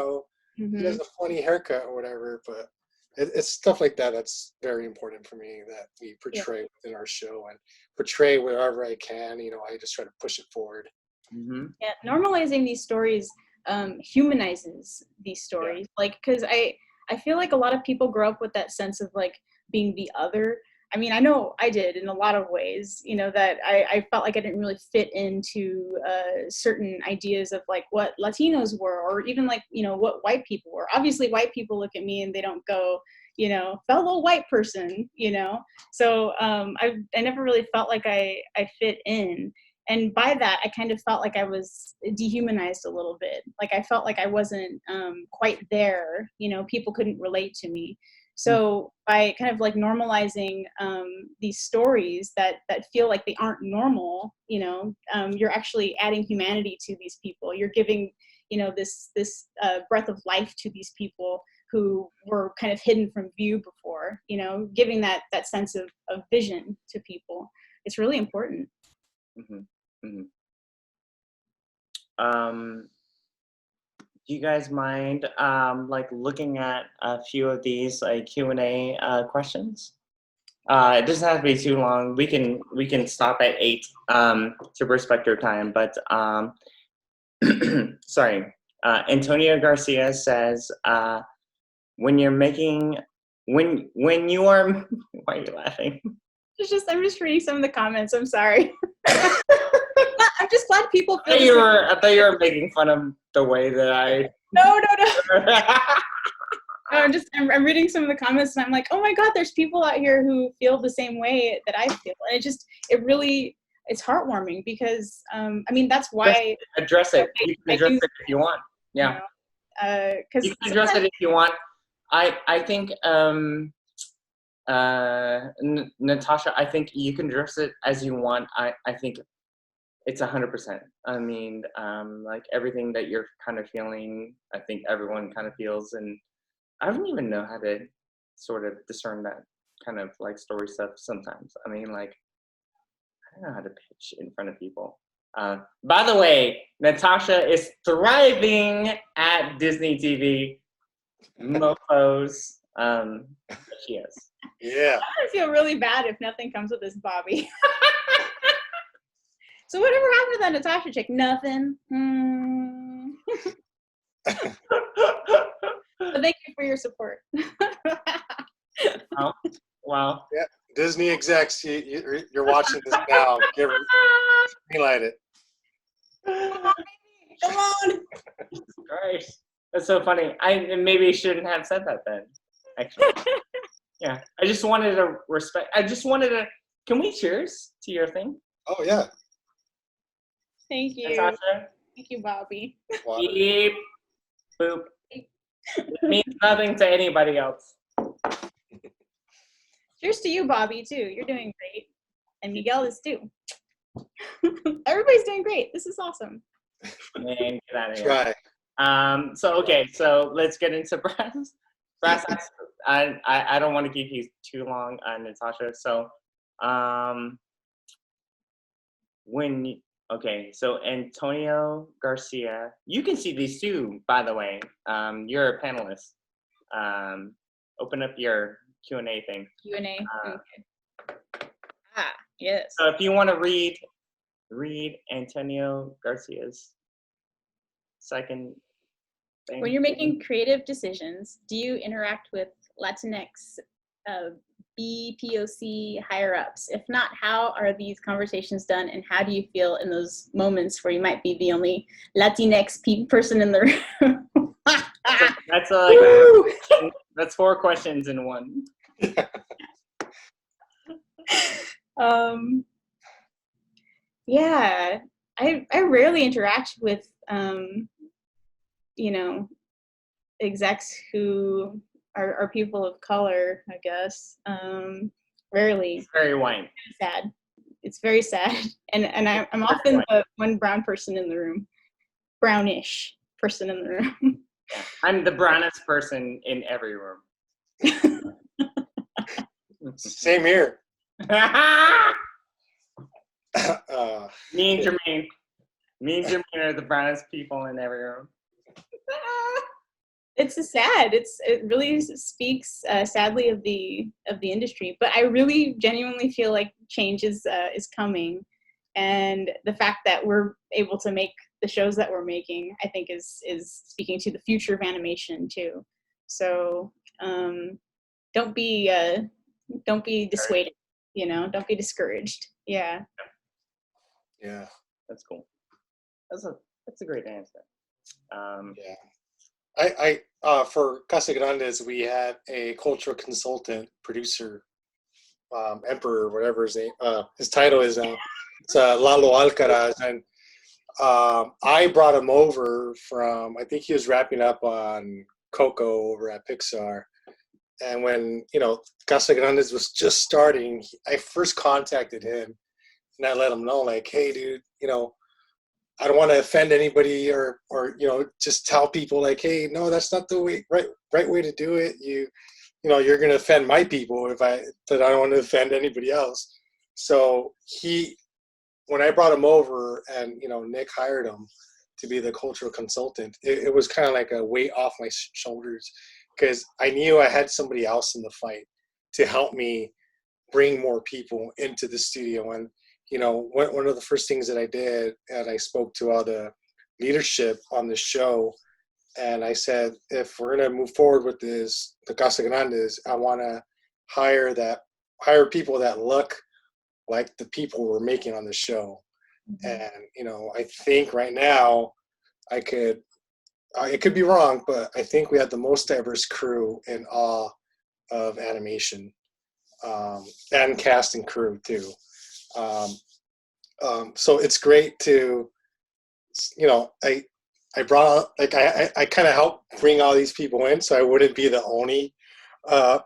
C: has a funny haircut or whatever. But it's stuff like that that's very important for me, that we portray within our show, and portray wherever I can. I just try to push it forward.
B: Yeah, normalizing these stories humanizes these stories. Like, because I feel like a lot of people grow up with that sense of like being the other. I mean, I know I did in a lot of ways, that I felt like I didn't really fit into certain ideas of like what Latinos were, or even like, what white people were. Obviously, white people look at me and they don't go, fellow white person, So I never really felt like I fit in. And by that, I kind of felt like I was dehumanized a little bit. Like I felt like I wasn't quite there. People couldn't relate to me. So by kind of like normalizing these stories that feel like they aren't normal, you're actually adding humanity to these people. You're giving, this breath of life to these people who were kind of hidden from view before. Giving that sense of vision to people. It's really important.
A: Do you guys mind like looking at a few of these like Q&A questions? It doesn't have to be too long. We can stop at 8 to respect your time. But sorry, Antonio Garcia says when you are why are you laughing?
B: I'm just reading some of the comments. I'm sorry. I'm just glad people feel.
A: I thought you were making fun of the way that I.
B: No. I'm reading some of the comments, and I'm like, oh my God, there's people out here who feel the same way that I feel, and it's heartwarming, because I mean, that's why
A: address it. You can address it if you want. Yeah.
B: Because
A: you can address it if you want. I think Natasha, I think you can address it as you want. I think it's 100%. I mean, like everything that you're kind of feeling, I think everyone kind of feels, and I don't even know how to sort of discern that kind of like story stuff sometimes. I mean, like, I don't know how to pitch in front of people. By the way, Natasha is thriving at Disney TV. Mofos. She is.
C: Yeah.
B: I feel really bad if nothing comes with this Bobby. So whatever happened to that Natasha chick? Nothing. But thank you for your support.
A: Wow.
C: Yeah. Disney execs, you're watching this now. Greenlight it.
A: That's so funny. I maybe shouldn't have said that then. Actually, yeah. I just wanted to respect. I just wanted to. Can we cheers to your thing,
C: Oh yeah.
B: Thank you.
A: Natasha?
B: Thank you, Bobby.
C: Water.
A: Beep, boop. It means nothing to anybody else.
B: Cheers to you, Bobby, too. You're doing great. And Miguel is too. Everybody's doing great. This is awesome.
A: Man, get out of here.
C: Try.
A: So let's get into brass tacks. I don't want to keep you too long, Natasha. So so Antonio Garcia, you can see these too, by the way. You're a panelist. Open up your Q&A thing.
B: Q&A. Okay. Yes.
A: So if you want to read Antonio Garcia's second thing.
B: When you're making creative decisions, do you interact with LatinX, BPOC higher ups? If not, how are these conversations done, and how do you feel in those moments where you might be the only Latinx person in the room?
A: That's 4 questions in one.
B: Yeah, I rarely interact with execs who are people of color, I guess. Rarely.
A: It's very white.
B: Sad. It's very sad. And I'm often the one brown person in the room. Brownish person in the room.
A: I'm the brownest person in every room.
C: Same here.
A: Me and Jermaine. Me and Jermaine are the brownest people in every room.
B: It's sad. It really speaks sadly of the industry. But I really genuinely feel like change is coming, and the fact that we're able to make the shows that we're making, I think, is speaking to the future of animation too. So don't be dissuaded. Don't be discouraged. Yeah.
C: Yeah.
A: That's cool. That's a great answer.
C: Yeah. I for Casa Grandes, we had a cultural consultant, producer, emperor, whatever his name, his title is now. It's Lalo Alcaraz, and I brought him over from, I think he was wrapping up on Coco over at Pixar. And when, Casa Grandes was just starting, I first contacted him and I let him know, like, hey, dude, I don't want to offend anybody or just tell people like, hey, no, that's not the right way to do it. You're going to offend my people but I don't want to offend anybody else. So when I brought him over and, Nick hired him to be the cultural consultant, it was kind of like a weight off my shoulders, because I knew I had somebody else in the fight to help me bring more people into the studio. And, one of the first things that I did, and I spoke to all the leadership on the show, and I said, if we're going to move forward with this, the Casa Grandes, I want to hire people that look like the people we're making on the show. Mm-hmm. And, I think right now I could be wrong, but I think we had the most diverse crew in all of animation, and cast and crew too. So it's great to, I brought, like, I kind of helped bring all these people in, so I wouldn't be the only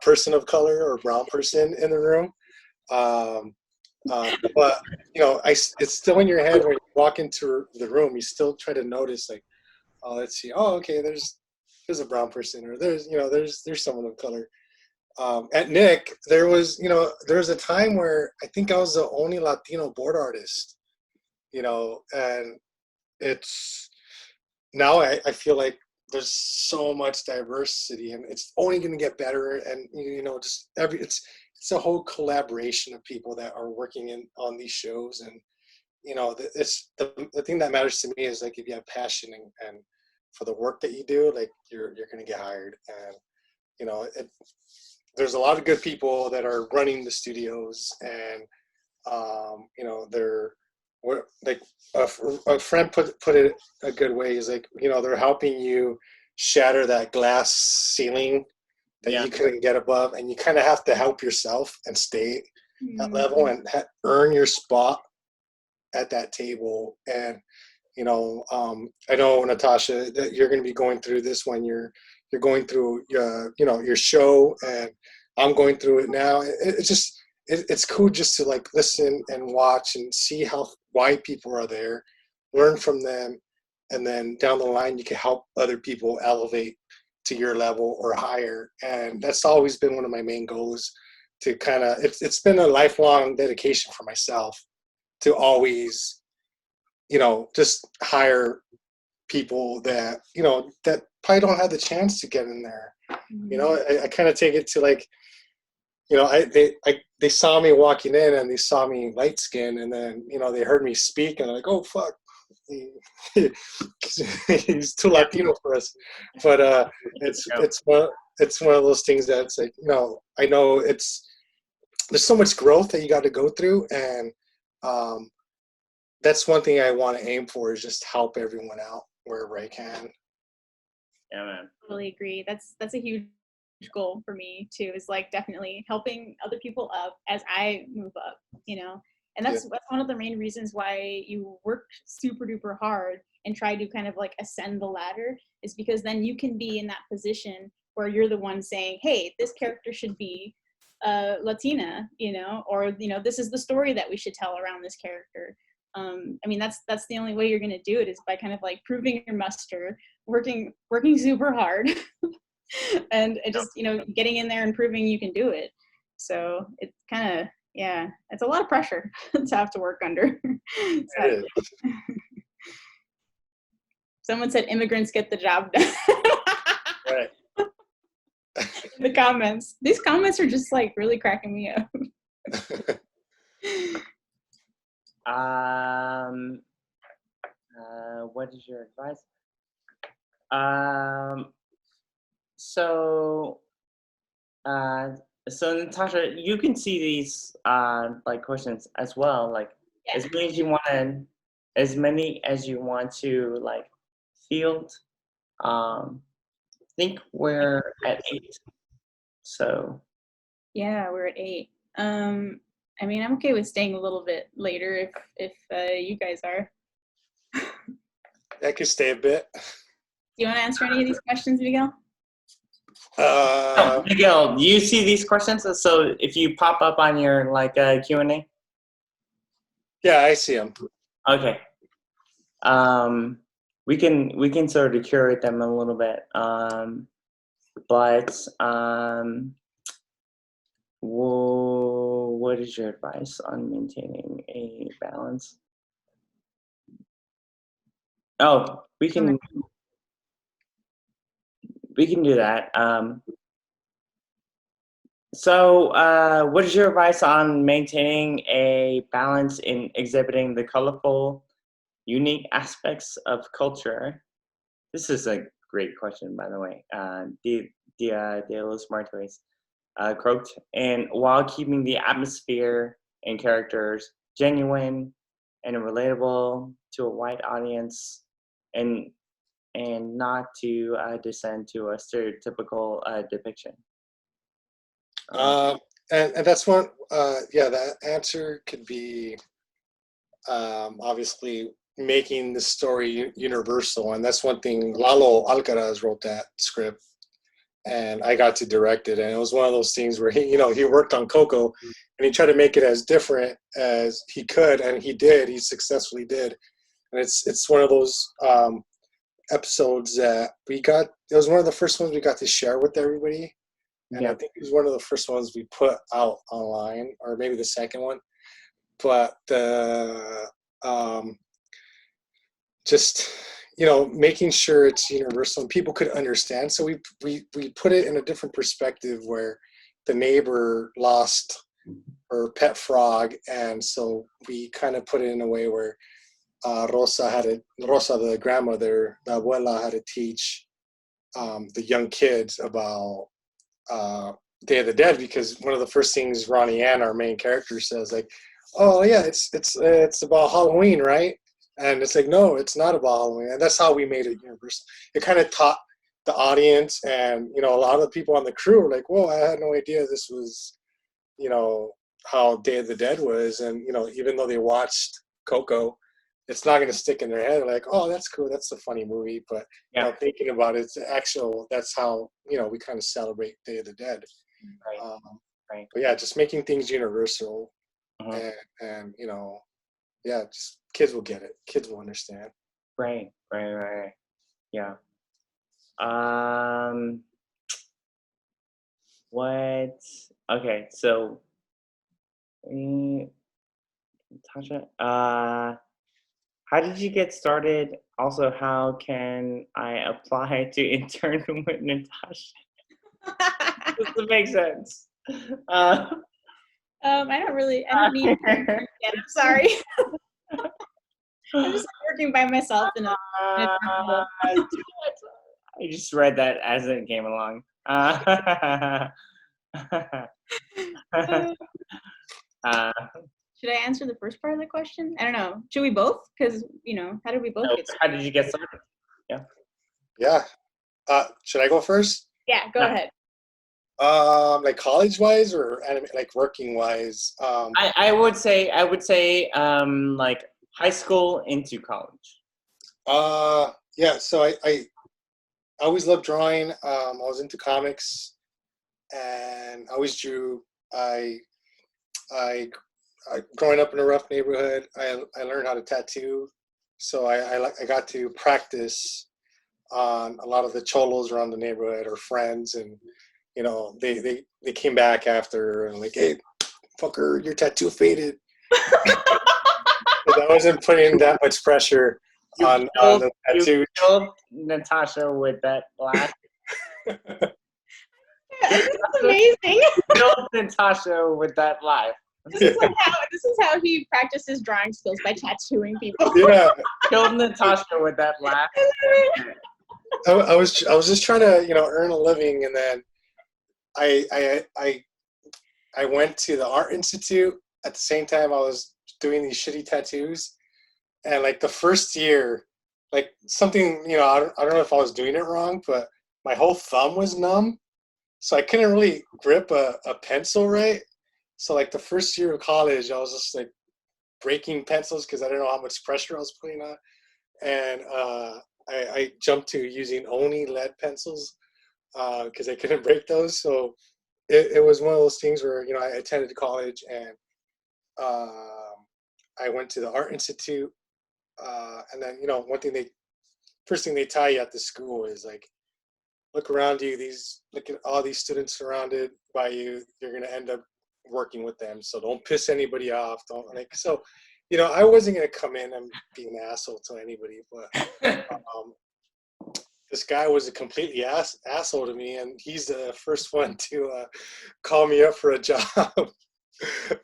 C: person of color or brown person in the room. But it's still in your head when you walk into the room. You still try to notice, like, oh, let's see. Oh, okay. There's a brown person, or there's someone of color. At Nick, there was a time where I think I was the only Latino board artist, and it's now I feel like there's so much diversity, and it's only going to get better. And it's a whole collaboration of people that are working on these shows, and it's the thing that matters to me is, like, if you have passion and for the work that you do, like, you're going to get hired. And there's a lot of good people that are running the studios, and they're like a friend put it a good way, is like, they're helping you shatter that glass ceiling that
A: Yeah.
C: you couldn't get above, and you kind of have to help yourself and stay at
B: Mhm.
C: level and earn your spot at that table. And I know, Natasha, that you're going to be going through this when you're going through your show, and I'm going through it now. It's just it's cool just to like listen and watch and see why people are there, learn from them, and then down the line you can help other people elevate to your level or higher. And that's always been one of my main goals, to kind of it's been a lifelong dedication for myself to always just hire people that that probably don't have the chance to get in there. I kind of take it to like, they saw me walking in and they saw me light skin, and then they heard me speak and they're like, oh fuck, he's too Latino for us. But it's one of those things that's like, I know there's so much growth that you got to go through, and that's one thing I want to aim for, is just help everyone out wherever I can.
A: Yeah, man.
B: Totally agree. That's a huge goal for me too, is like definitely helping other people up as I move up, and that's one of the main reasons why you work super duper hard and try to kind of like ascend the ladder, is because then you can be in that position where you're the one saying, hey, this character should be Latina, or this is the story that we should tell around this character. I mean, that's the only way you're going to do it, is by kind of like proving your muster, working super hard, and just getting in there and proving you can do it. So it's kind of, it's a lot of pressure to have to work under. Someone said immigrants get the job done.
A: Right.
B: In the comments, these comments are just like really cracking me up.
A: What is your advice? So Natasha, you can see these like questions as well. Like as many as you want to like field. I think we're at 8. So
B: yeah, we're at 8. I mean, I'm okay with staying a little bit later if you guys are.
C: I could stay a bit.
B: Do you want to answer any of these questions, Miguel?
A: Miguel, do you see these questions? So if you pop up on your like Q&A.
C: Yeah, I see them.
A: Okay. We can sort of curate them a little bit. But what is your advice on maintaining a balance? Oh, we can do that. So what is your advice on maintaining a balance in exhibiting the colorful, unique aspects of culture? This is a great question, by the way. De los Martires croaked, and while keeping the atmosphere and characters genuine and relatable to a wide audience, and not to descend to a stereotypical depiction.
C: And that's one. That answer could be obviously making the story universal, and that's one thing. Lalo Alcaraz wrote that script, and I got to direct it, and it was one of those things where he worked on Coco, and he tried to make it as different as he could, and he did. He successfully did, and it's one of those episodes that we got. It was one of the first ones we got to share with everybody, and I think it was one of the first ones we put out online, or maybe the second one. But just making sure it's universal and people could understand. So we put it in a different perspective, where the neighbor lost her pet frog, and so we kind of put it in a way where Rosa, the grandmother, the abuela, had to teach the young kids about Day of the Dead, because one of the first things Ronnie Ann, our main character, says, like, oh yeah, it's about Halloween, right? And it's like, no, it's not about Halloween. And that's how we made it universal. It kind of taught the audience and, you know, a lot of the people on the crew were like, whoa, I had no idea this was, you know, how Day of the Dead was. And, you know, even though they watched Coco, it's not going to stick in their head. They're like, oh, that's cool. That's a funny movie. But you know, thinking about it, it's the actual, that's how, you know, we kind of celebrate Day of the Dead.
A: Right. Right.
C: But yeah, just making things universal. And, you know, yeah, just kids will get it. Kids will understand.
A: Right. Yeah. What? Okay, so, Natasha, how did you get started? Also, how can I apply to intern with Natasha? Does it make sense?
B: I don't need to yet. I'm sorry. I'm just working by myself in a
A: I just read that as it came along.
B: Should I answer the first part of the question? I don't know. Should we both? Because, you know, how did we both get started?
A: How did you get started?
C: Yeah. Should I go first?
B: Yeah, go ahead.
C: Like college wise or like working wise?
A: I would say like high school into college.
C: Yeah. So I always loved drawing. I was into comics, and I always drew. I growing up in a rough neighborhood, I learned how to tattoo, so I got to practice on a lot of the cholos around the neighborhood or friends, and you know they came back after and like, hey, fucker, your tattoo faded. But I wasn't putting that much pressure on the tattoo.
A: You killed Natasha with that laugh.
B: This is amazing.
A: You killed Natasha with that laugh.
B: This is how he practices drawing skills, by tattooing people.
C: Yeah.
A: Killed Natasha with that laugh.
C: I was just trying to, you know, earn a living, and then I went to the art institute at the same time I was doing these shitty tattoos, and like the first year, like something, you know, I don't know if I was doing it wrong, but my whole thumb was numb, so I couldn't really grip a pencil right. So like the first year of college, I was just like breaking pencils because I didn't know how much pressure I was putting on, and I jumped to using only lead pencils because I couldn't break those. So it was one of those things where, you know, I attended college and I went to the art institute, and then, you know, first thing they tell you at the school is like, look around you. Look at all these students surrounded by you. You're gonna end up working with them, so don't piss anybody off. Don't like so. You know, I wasn't gonna come in and be an asshole to anybody, but this guy was a completely asshole to me, and he's the first one to call me up for a job.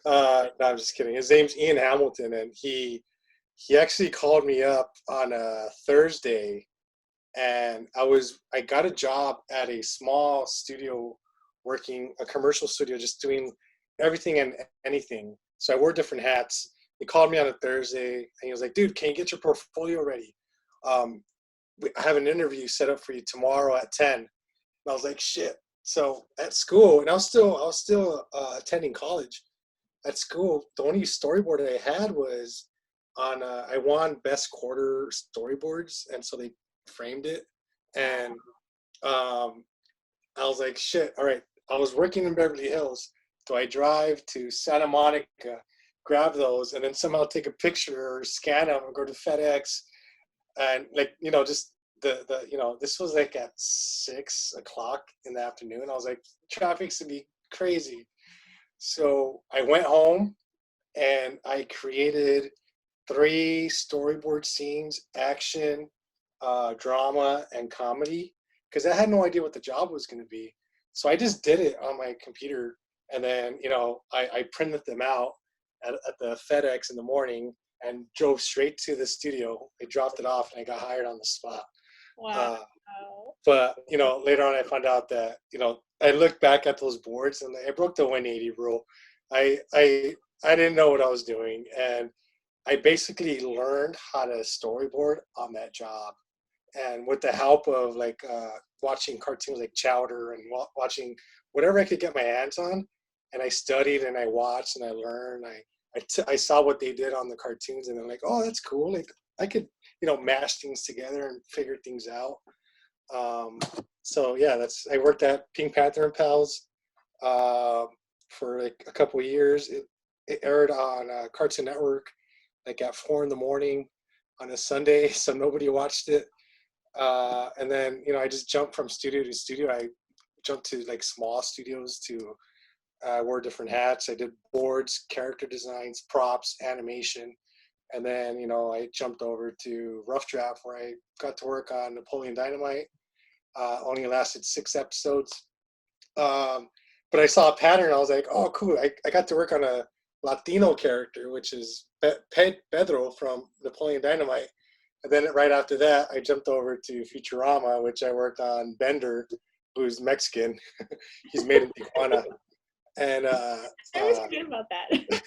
C: No, I'm just kidding. His name's Ian Hamilton, and he actually called me up on a Thursday, and I got a job at a small studio, working a commercial studio, just doing everything and anything. So I wore different hats. He called me on a Thursday, and he was like, "Dude, can you get your portfolio ready? I have an interview set up for you tomorrow at 10." And I was like, "Shit." So at school, and I was still attending college. At school, the only storyboard I had was on. I won best quarter storyboards, and so they framed it. And I was like, "Shit, all right." I was working in Beverly Hills. Do I drive to Santa Monica, grab those, and then somehow take a picture or scan them and go to FedEx? And like, you know, just the you know, this was like at 6:00 in the afternoon. I was like, traffic's gonna be crazy. So I went home and I created 3 storyboard scenes: action, drama, and comedy, because I had no idea what the job was going to be. So I just did it on my computer, and then, you know, I printed them out at the FedEx in the morning and drove straight to the studio. I dropped it off, and I got hired on the spot.
B: Wow.
C: But, you know, later on I found out that, you know, I looked back at those boards and I broke the 180 rule. I didn't know what I was doing, and I basically learned how to storyboard on that job. and with the help of like watching cartoons like Chowder and watching whatever I could get my hands on, and I studied and I watched and I learned. I saw what they did on the cartoons, and I'm like, oh, that's cool. Like I could, mash things together and figure things out. So yeah, I worked at Pink Panther and Pals for like a couple of years. It aired on Cartoon Network like at 4 a.m. on a Sunday, so nobody watched it. And then I just jumped from studio to studio. I jumped to like small studios to wore different hats. I did boards, character designs, props, animation, and then I jumped over to Rough Draft where I got to work on Napoleon Dynamite. Only lasted 6 episodes. But I saw a pattern. I was like, oh, cool. I got to work on a Latino character, which is Pedro from Napoleon Dynamite. And then right after that, I jumped over to Futurama, which I worked on Bender, who's Mexican. He's made in Tijuana. And
B: I always forget about that.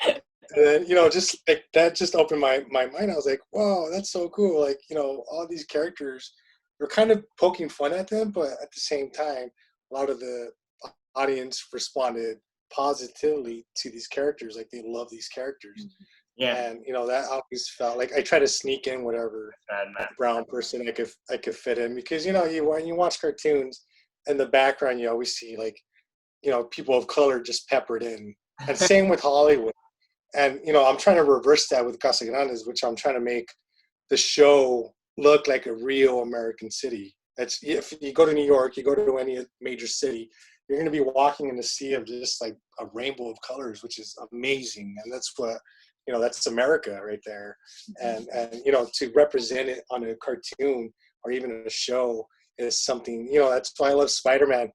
C: and then, just like that just opened my mind. I was like, wow, that's so cool. Like, all these characters, we're kind of poking fun at them, but at the same time, a lot of the audience responded positively to these characters. Like they love these characters.
A: Yeah.
C: And that always felt like I try to sneak in whatever brown person I could fit in, because when you watch cartoons, in the background you always see like people of color just peppered in, and same with Hollywood. And I'm trying to reverse that with Casa Grandes, which I'm trying to make the show look like a real American city. That's, if you go to New York, you go to any major city, you're going to be walking in a sea of just like a rainbow of colors, which is amazing. And that's what, that's America right there. And to represent it on a cartoon or even a show is something, that's why I love Spider-Man.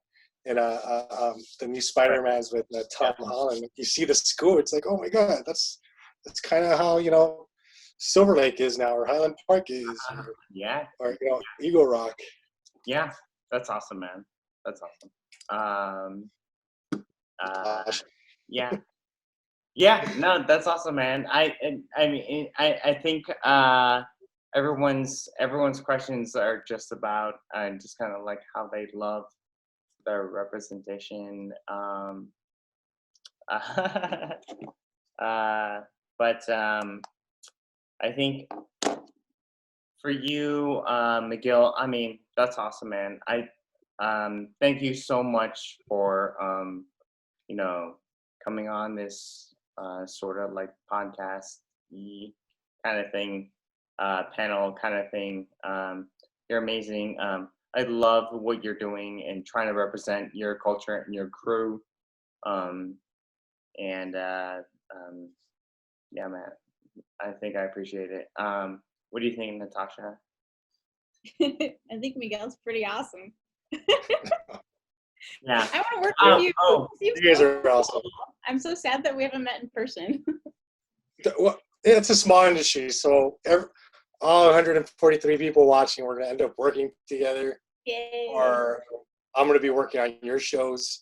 C: And the new Spider-Mans with Tom Holland. You see the school, it's like, oh my God, that's kind of how, Silver Lake is now, or Highland Park is, or Eagle Rock.
A: Yeah, that's awesome, man. That's awesome. Yeah, no, that's awesome, man. I mean, I think everyone's questions are just about just kind of like how they love their representation. But I think for you, Miguel, I mean, that's awesome, man. I thank you so much for coming on this sort of like podcast kind of thing, panel kind of thing. You're amazing. I love what you're doing and trying to represent your culture and your crew. Yeah, man, I think I appreciate it. What do you think, Natasha?
B: I think Miguel's pretty awesome.
A: Yeah.
B: I want to work with you.
C: Oh, you guys are awesome.
B: I'm so sad that we haven't met in person.
C: Well, it's a small industry, so all 143 people watching, we're going to end up working together.
B: Yay.
C: Or I'm going to be working on your shows.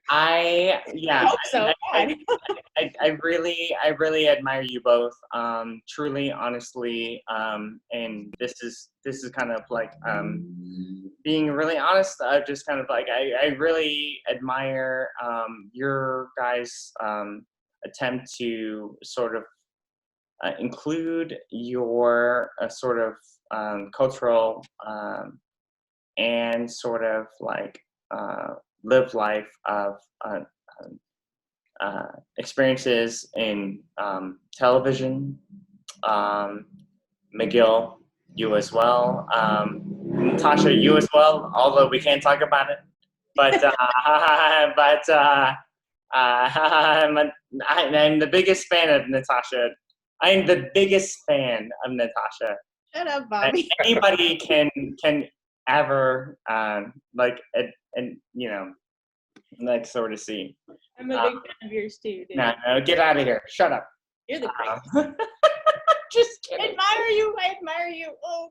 A: I
B: hope so.
A: I really admire you both. Truly, honestly, and this is kind of like being really honest. I just kind of like I really admire your guys' attempt to sort of include your sort of cultural and sort of like live life of experiences in television. Mcgill, you as well. Natasha, you as well, although we can't talk about it. But I'm the biggest fan of Natasha. I'm the biggest fan of Natasha.
B: Shut up, Bobby.
A: Anybody can ever like and like sort of see.
B: I'm a big fan of yours too, dude.
A: No, get out of here. Shut up.
B: You're the greatest.
A: Just kidding.
B: I admire you. Oh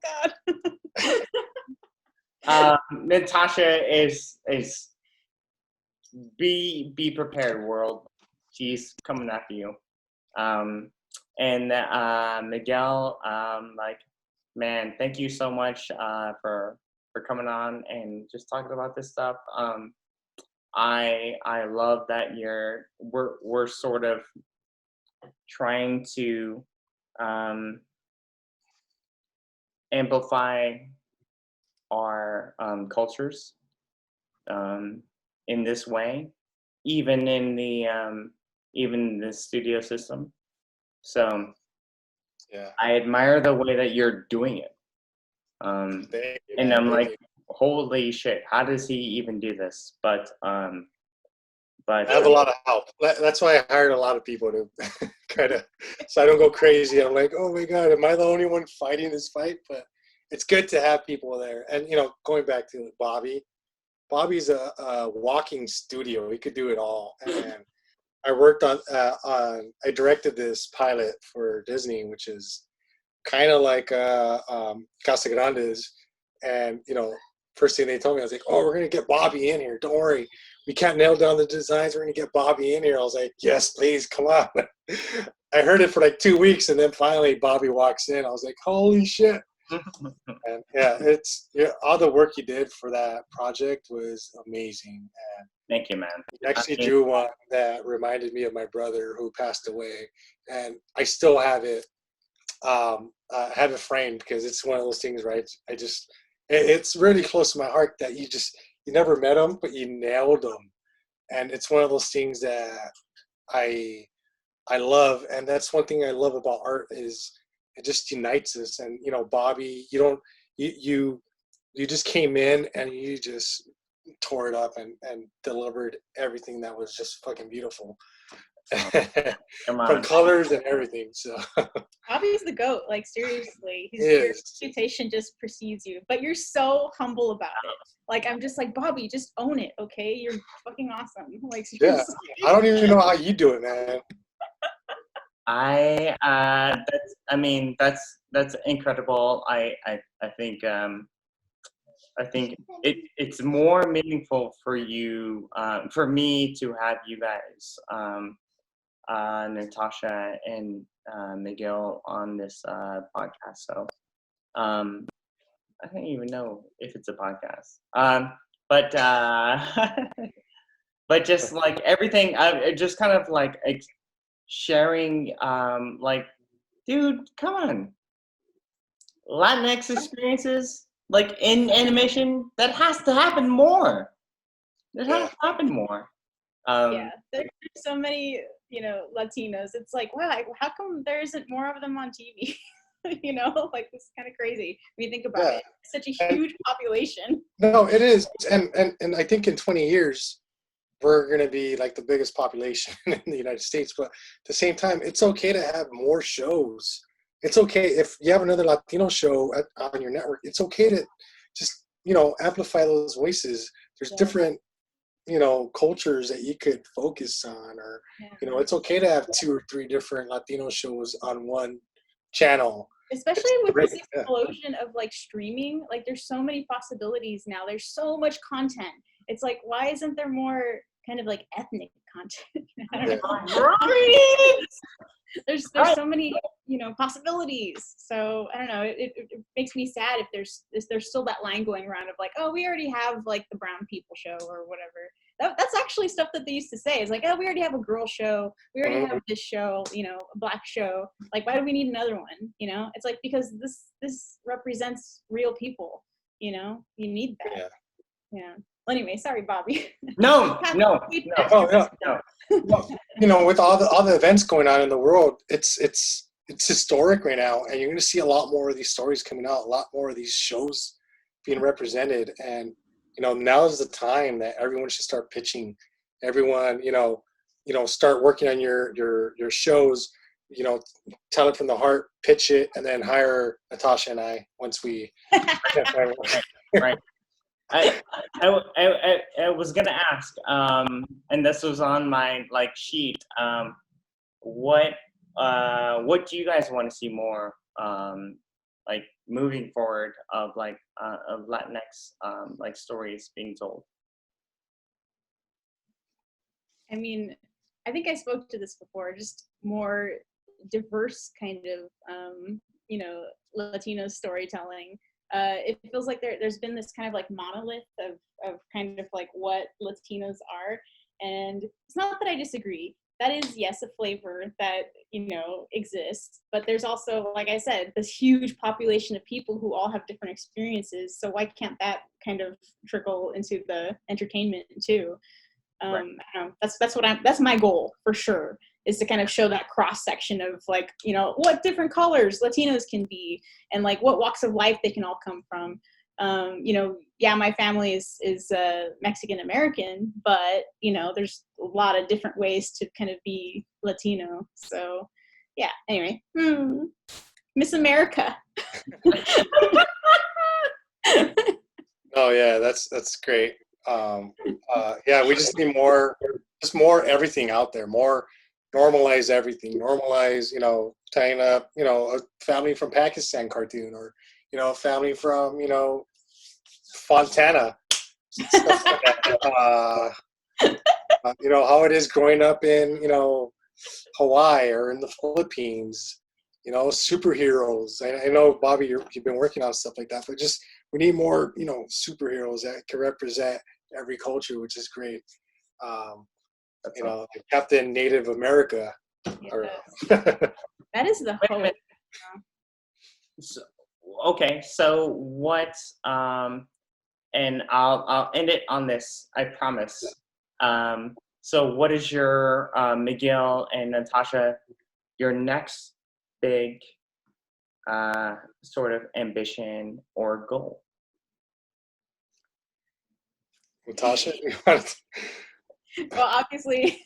B: God.
A: Natasha is be prepared, world. She's coming after you. And Miguel, like man, thank you so much for coming on and just talking about this stuff. I love that we're sort of trying to um, amplify our cultures in this way, even in the studio system. So
C: Yeah.
A: I admire the way that you're doing it.
C: Thank you,
A: And
C: man.
A: I'm
C: Thank
A: like,
C: you.
A: holy shit, how does he even do this? But
C: I have a lot of help. That's why I hired a lot of people to kind of, so I don't go crazy. I'm like, oh my God, am I the only one fighting this fight? But it's good to have people there. And, going back to Bobby, Bobby's a walking studio. He could do it all. And I worked I directed this pilot for Disney, which is kind of like Casa Grande's. And, first thing they told me, I was like, oh, we're going to get Bobby in here. Don't worry. We can't nail down the designs. We're going to get Bobby in here. I was like, yes, please, come on. I heard it for like 2 weeks, and then finally Bobby walks in. I was like, holy shit. And all the work you did for that project was amazing. And
A: thank you, man.
C: you actually drew one that reminded me of my brother who passed away. And I still have it. Have it framed because it's one of those things, right? It's really close to my heart that you never met him, but you nailed him. And it's one of those things that I love. And that's one thing I love about art is it just unites us. And, Bobby, you just came in and you just tore it up and delivered everything that was just fucking beautiful.
A: Come
C: From
A: on.
C: colors and everything. So
B: Bobby's the GOAT. Like, seriously,
C: He
B: your
C: is.
B: reputation just precedes you. But you're so humble about it. Like, I'm just like, Bobby, just own it, okay? You're fucking awesome. Like,
C: Yeah,
B: seriously.
C: I don't even know how you do it, man.
A: That's incredible. I think it's more meaningful for you, for me to have you guys, Natasha and Miguel on this podcast. So I don't even know if it's a podcast. But but just like everything, just kind of like sharing, like, dude, come on, Latinx experiences, like in animation, that has to happen more. It has to happen more.
B: Yeah, there's so many, Latinos. It's like, wow, how come there isn't more of them on TV? Like, this is kind of crazy when you think about it. It's such a huge population.
C: No, it is, and I think in 20 years we're going to be like the biggest population in the United States. But at the same time, it's okay to have more shows. It's okay if you have another Latino show on your network. It's okay to just amplify those voices. There's different cultures that you could focus on, or it's okay to have 2 or 3 different Latino shows on one channel.
B: Especially with this explosion of like streaming, like there's so many possibilities now. There's so much content. It's like, why isn't there more kind of like ethnic content? I don't know. There's so many possibilities. So I don't know. It makes me sad if there's still that line going around of like, oh, we already have like the brown people show or whatever. That's actually stuff that they used to say. It's like, oh, we already have a girl show. We already have this show, a black show. Like, why do we need another one? It's like, because this represents real people. You need that. Yeah. Well, anyway, sorry, Bobby.
A: No.
C: Well, with all the events going on in the world, it's historic right now, and you're going to see a lot more of these stories coming out, a lot more of these shows being represented, and now is the time that everyone should start pitching. Everyone, start working on your shows. Tell it from the heart, pitch it, and then hire Natasha and I once we.
A: Right. I was gonna ask, and this was on my like sheet. What do you guys want to see more, like moving forward of like of Latinx like stories being told?
B: I mean, I think I spoke to this before. Just more diverse kind of Latino storytelling. It feels like there's been this kind of like monolith of kind of like what Latinos are. And it's not that I disagree. That is, yes, a flavor that, exists. But there's also, like I said, this huge population of people who all have different experiences. So why can't that kind of trickle into the entertainment too?
A: Right.
B: I don't know. That's my goal for sure, is to kind of show that cross section of like, what different colors Latinos can be, and like what walks of life they can all come from. My family is Mexican American, but there's a lot of different ways to kind of be Latino. So yeah, anyway, Miss America.
C: Oh yeah, that's great. Yeah, we just need more everything out there, more normalize everything, normalize, tying up, a family from Pakistan cartoon, or, a family from, Fontana, stuff like that. How it is growing up in, Hawaii or in the Philippines, superheroes. I know, Bobby, you've been working on stuff like that, but just, we need more, superheroes that can represent every culture, which is great. Like Captain Native America.
B: Yeah.
C: Or,
B: That is the
A: Wait a
B: hope.
A: minute. So, okay, so what? And I'll end it on this. I promise. So, what is your Miguel and Natasha? Your next big sort of ambition or goal?
C: Natasha, you want to-
B: Well, obviously,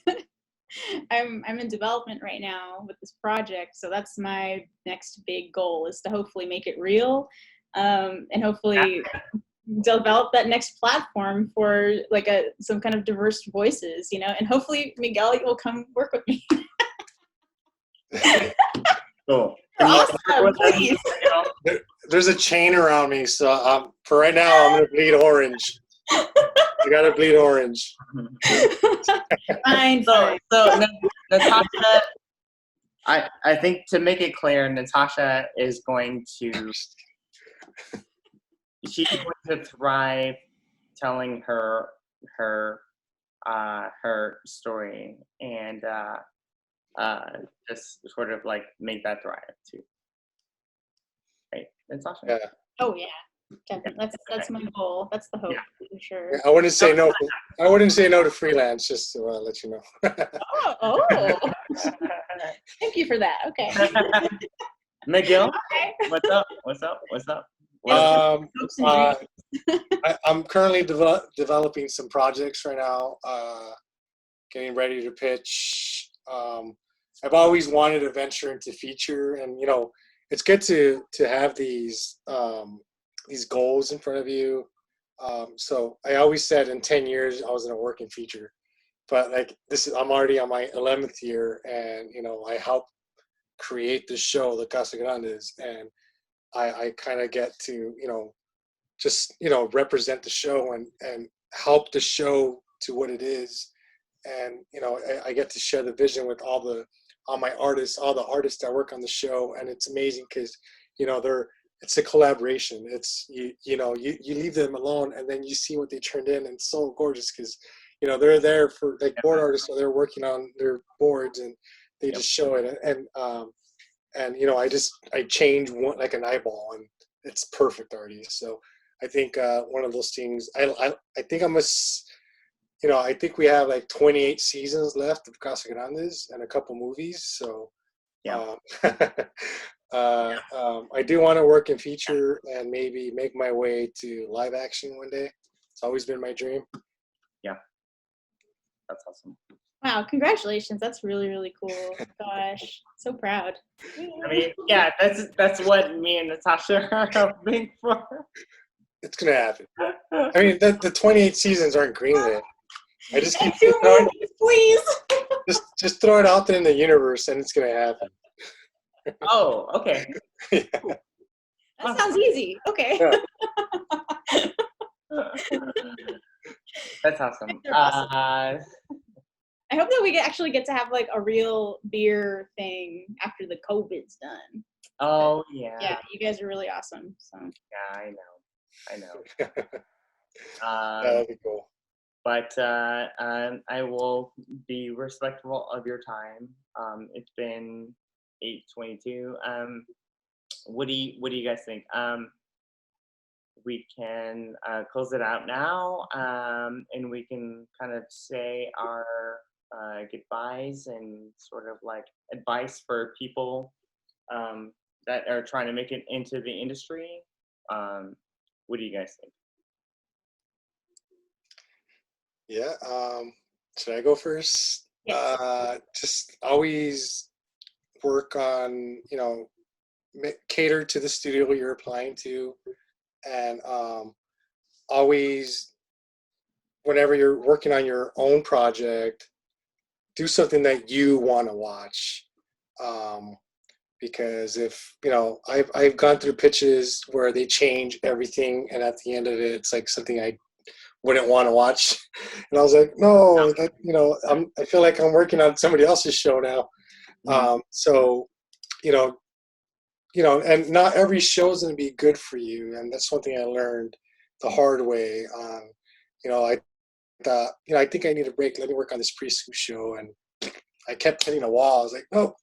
B: I'm in development right now with this project, so that's my next big goal, is to hopefully make it real, and hopefully develop that next platform for like some kind of diverse voices, and hopefully Miguel will come work with me.
A: Cool.
B: Awesome, please.
C: There's a chain around me, so for right now, I'm gonna bleed orange. I gotta bleed orange.
B: Fine.
A: So Natasha, I think, to make it clear, Natasha is going to, she's going to thrive telling her story, and just sort of like make that thrive too. Right, Natasha?
C: Yeah.
B: Oh yeah, definitely. That's my goal. That's the hope, for sure.
C: I wouldn't say no. I wouldn't say no to freelance. Just to let you know.
B: Oh. Thank you for that. Okay.
A: Mcgill,
B: Okay.
A: What's up?
B: Hopes and dreams.
C: I'm currently developing some projects right now. Getting ready to pitch. I've always wanted to venture into feature, and it's good to have these goals in front of you. So I always said in 10 years I was going to work in feature, but like I'm already on my 11th year, and I helped create the show, the Casa Grandes, and I kind of get to just represent the show and help the show to what it is, and I get to share the vision with all the artists that work on the show, and it's amazing because it's a collaboration. It's you leave them alone, and then you see what they turned in, and it's so gorgeous because they're there for like board artists, so they're working on their boards, and they just show it, and I change one like an eyeball, and it's perfect already. So I think one of those things. I think I think we have like 28 seasons left of Casa Grandes and a couple movies. So I do want to work in feature and maybe make my way to live action one day. It's always been my dream.
A: Yeah, that's awesome.
B: Wow, congratulations. That's really, really cool. Gosh, so proud.
A: I mean, yeah, that's what me and Natasha are hoping for.
C: It's gonna happen. I mean, the 28 seasons aren't greenlit. I just keep
B: please.
C: Just throw it out there in the universe, and it's gonna happen.
A: Oh, okay.
C: Yeah.
B: That sounds easy. Okay.
C: Yeah.
A: That's awesome.
B: I hope that we actually get to have like a real beer thing after the COVID's done.
A: Oh yeah.
B: Yeah, you guys are really awesome. So
A: Yeah, I know.
C: That'd be cool.
A: But I will be respectful of your time. It's been 8:22. What do you guys think? We can close it out now, and we can kind of say our goodbyes and sort of like advice for people that are trying to make it into the industry. What do you guys think?
C: Yeah. Should I go first?
B: yes.
C: Just always work on, cater to the studio you're applying to, and always, whenever you're working on your own project, do something that you want to watch. Um, because if I've gone through pitches where they change everything, and at the end of it, it's like something I wouldn't want to watch, and I was like, no, that I feel like I'm working on somebody else's show now. So you know, and not every show is going to be good for you, and that's one thing I learned the hard way. I thought, I think I need a break. Let me work on this preschool show, and I kept hitting a wall. I was like, no,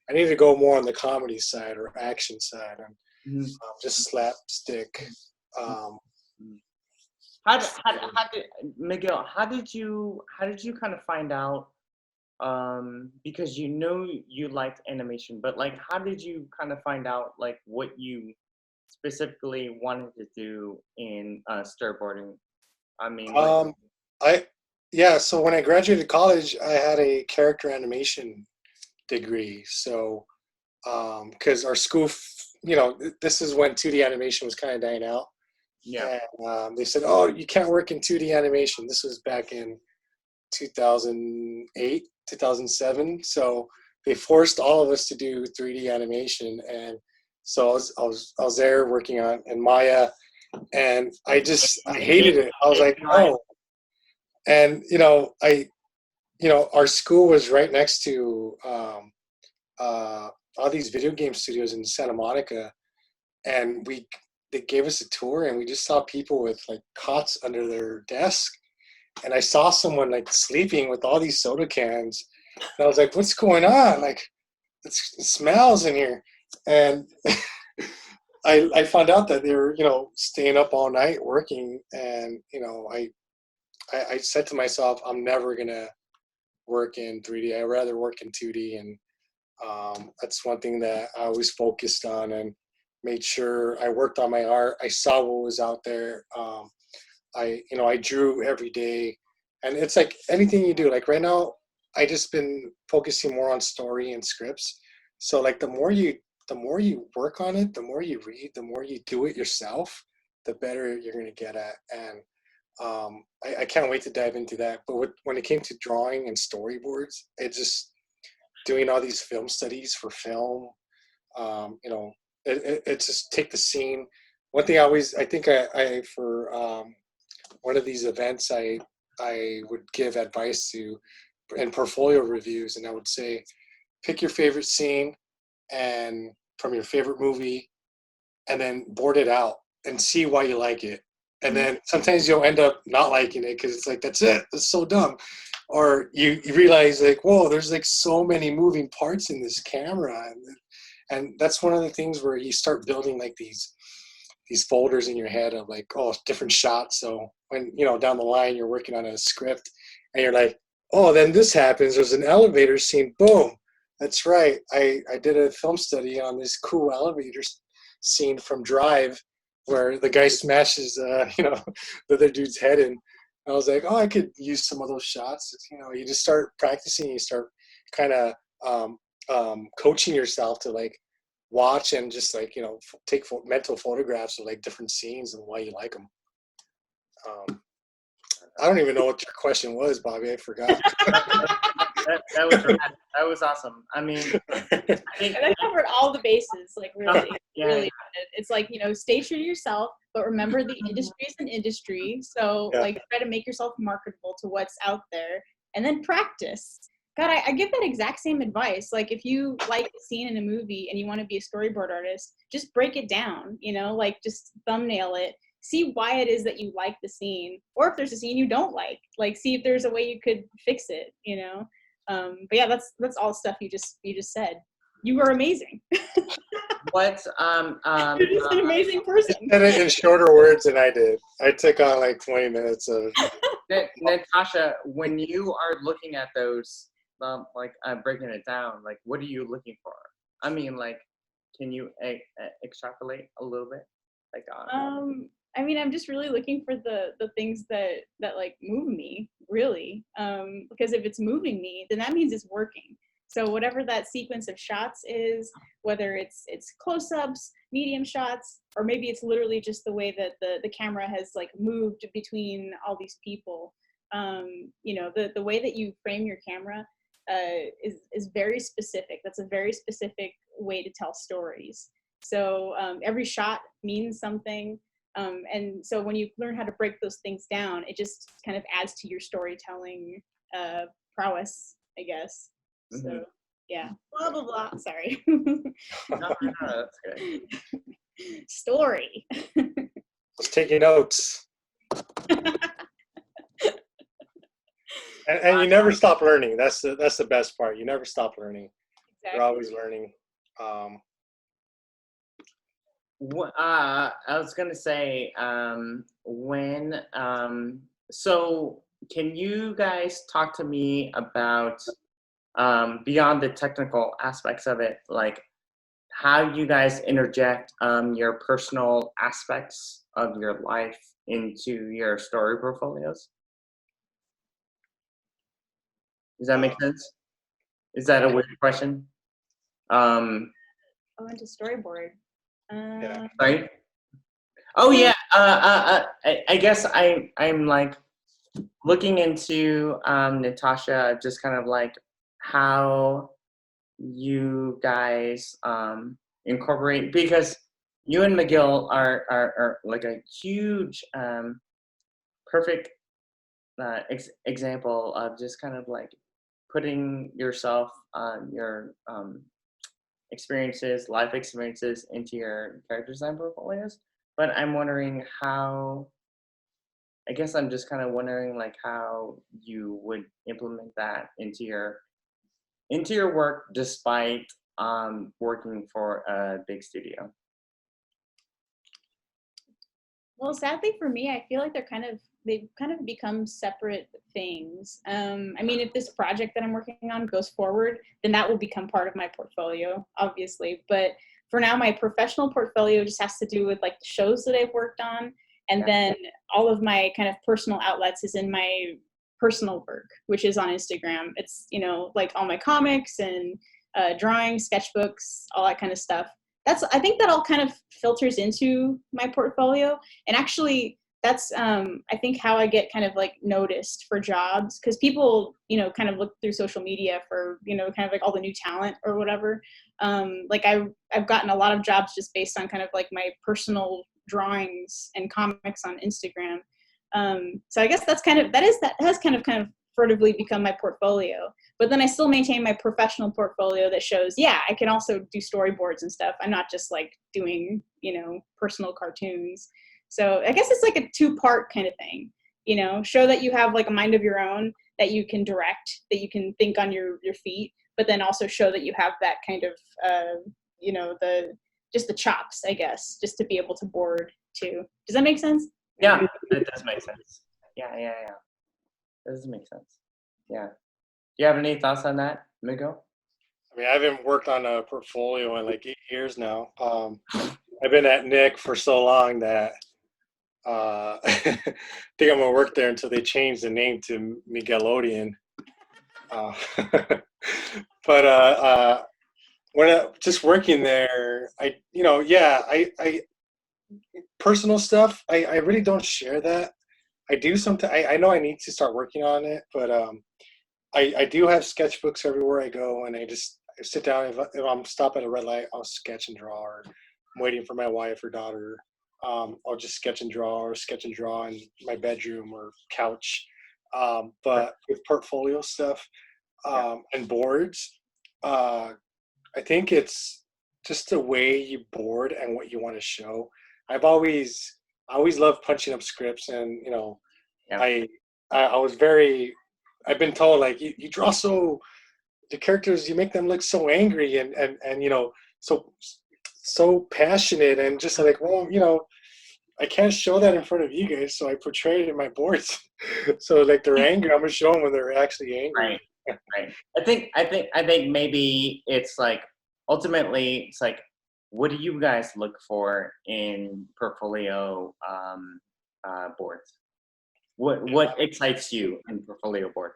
C: I need to go more on the comedy side or action side, and just slapstick. Um,
A: How did Miguel? How did you kind of find out? Because you liked animation, but like, how did you kind of find out like what you specifically wanted to do in storyboarding? I mean, like,
C: um, I yeah. So when I graduated college, I had a character animation degree. So because our school, this is when 2D animation was kind of dying out.
A: yeah,
C: And they said, "Oh, you can't work in 2D animation." This was back in 2008, 2007. So they forced all of us to do 3D animation, and so I was there working on in Maya, and I hated it. I was like,
A: right?
C: "Oh," and our school was right next to uh, all these video game studios in Santa Monica, and they gave us a tour, and we just saw people with like cots under their desk, and I saw someone like sleeping with all these soda cans, and I was like, "What's going on? Like, it smells in here." And I found out that they were staying up all night working, and I said to myself, I'm never gonna work in 3D. I'd rather work in 2D, and that's one thing that I always focused on and made sure I worked on my art. I saw what was out there. I drew every day, and it's like anything you do. Like right now, I just been focusing more on story and scripts. So like the more you work on it, the more you read, the more you do it yourself, the better you're gonna get at. And I can't wait to dive into that. But when it came to drawing and storyboards, it just doing all these film studies for film. It's just take the scene. One thing I think I for one of these events, I would give advice to and portfolio reviews, and I would say, pick your favorite scene and from your favorite movie, and then board it out and see why you like it. And then sometimes you'll end up not liking it because it's like, that's it, that's so dumb. Or you realize like, whoa, there's like so many moving parts in this camera, and that's one of the things where you start building like these folders in your head of like, oh, different shots. So when down the line you're working on a script and you're like, oh, then this happens, there's an elevator scene, boom, that's right, I did a film study on this cool elevator scene from Drive where the guy smashes the other dude's head in. I was like, oh, I could use some of those shots. You just start practicing, you start kind of coaching yourself to like watch and just like take mental photographs of like different scenes and why you like them. I don't even know what your question was, Bobby. I forgot.
A: That was rad. That was awesome. I mean, I think
B: And I covered all the bases, like really,
A: yeah,
B: really. It's like, stay true to yourself, but remember the industry is an industry. So
C: Yeah.
B: like try to make yourself marketable to what's out there, and then practice. God, I give that exact same advice. Like, if you like a scene in a movie and you want to be a storyboard artist, just break it down, like just thumbnail it, see why it is that you like the scene, or if there's a scene you don't like see if there's a way you could fix it. But yeah, that's all stuff you just said. You were amazing.
A: What
B: You're just an amazing person.
C: You said it in shorter words than I did. I took on like 20 minutes of.
A: Natasha, when you are looking at those, breaking it down, like, what are you looking for? I mean, like, can you extrapolate a little bit? Like,
B: I mean, I'm just really looking for the things that like move me, really. Because if it's moving me, then that means it's working. So whatever that sequence of shots is, whether it's close-ups, medium shots, or maybe it's literally just the way that the camera has like moved between all these people. The way that you frame your camera is very specific. That's a very specific way to tell stories. So every shot means something. And so when you learn how to break those things down, it just kind of adds to your storytelling prowess, I guess.
A: Mm-hmm.
B: So yeah, blah blah blah. Sorry.
A: No, that's good.
B: Story.
C: Let's take your notes. And you never stop learning. That's the best part. You never stop learning.
B: Exactly.
C: You're always learning.
A: I was gonna say, so can you guys talk to me about beyond the technical aspects of it, like how you guys interject your personal aspects of your life into your story portfolios? Does that make sense? Is that a weird question?
B: Into storyboard.
C: Yeah.
A: Sorry. Oh yeah. I guess I'm like looking into Natasha, just kind of like how you guys incorporate, because you and Miguel are like a huge perfect example of just kind of like putting yourself your life experiences into your character design portfolios. But I'm wondering how, I guess I'm just kind of wondering like how you would implement that into your work despite working for a big studio.
B: Well, sadly for me, I feel like they've kind of become separate things. I mean, if this project that I'm working on goes forward, then that will become part of my portfolio, obviously. But for now, my professional portfolio just has to do with like the shows that I've worked on. And then all of my kind of personal outlets is in my personal work, which is on Instagram. It's, like all my comics and drawings, sketchbooks, all that kind of stuff. I think that all kind of filters into my portfolio. And actually, that's I think how I get kind of like noticed for jobs, because people kind of look through social media for kind of like all the new talent or whatever. Like I've gotten a lot of jobs just based on kind of like my personal drawings and comics on Instagram. So I guess that has kind of furtively become my portfolio. But then I still maintain my professional portfolio that shows, yeah, I can also do storyboards and stuff. I'm not just like doing, personal cartoons. So I guess it's like a two-part kind of thing, show that you have like a mind of your own, that you can direct, that you can think on your feet, but then also show that you have that kind of, the chops, I guess, just to be able to board too. Does that make sense?
A: Yeah, it does make sense. Yeah. That does make sense. Yeah. Do you have any thoughts on that, Miguel?
C: I mean, I haven't worked on a portfolio in like 8 years now. I've been at Nick for so long that I think I'm gonna work there until they change the name to Nickelodeon. But when just working there, I personal stuff. I really don't share that. I do sometimes. I know I need to start working on it, but I do have sketchbooks everywhere I go, and I sit down. If I'm stopped at a red light, I'll sketch and draw, or I'm waiting for my wife or daughter. I'll just sketch and draw in my bedroom or couch. But with portfolio stuff, and boards. I think it's just the way you board and what you want to show. I've always I always loved punching up scripts, and
A: Yeah.
C: I was very. I've been told like you draw so the characters, you make them look so angry and so passionate, and just like, well, I can't show that in front of you guys, so I portray it in my boards. So like they're angry, I'm gonna show them when they're actually angry.
A: Right. Right. I think maybe it's like ultimately it's like, what do you guys look for in portfolio boards? What excites you in portfolio boards?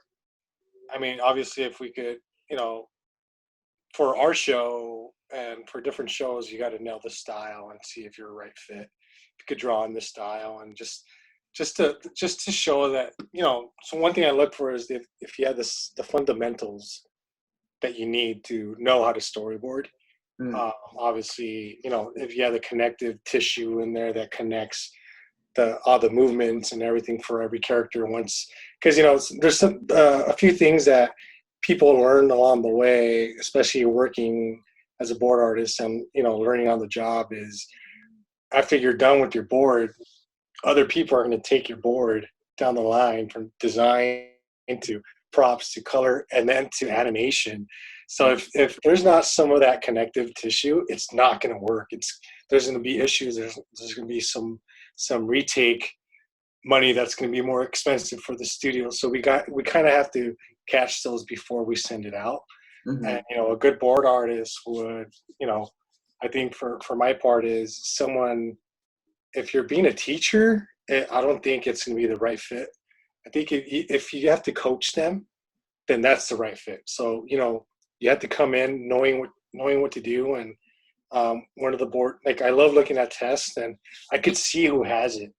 C: I mean, obviously, if we could, for our show and for different shows, you got to nail the style and see if you're a right fit. If you could draw in the style and just to show that, So one thing I look for is if you have the fundamentals that you need to know how to storyboard. Obviously, if you have the connective tissue in there that connects all the movements and everything for every character once, because there's a few things that people learn along the way, especially working as a board artist and learning on the job, is after you're done with your board, other people are going to take your board down the line from design to props to color and then to animation. So if there's not some of that connective tissue, it's not going to work. There's going to be issues. There's going to be some retake money that's going to be more expensive for the studio. So we kind of have to catch those before we send it out.
A: Mm-hmm.
C: And a good board artist would, I think for my part is someone. If you're being a teacher, I don't think it's going to be the right fit. I think if you have to coach them, then that's the right fit. So you have to come in knowing what to do. And one of the board, like, I love looking at tests, and I could see who has it.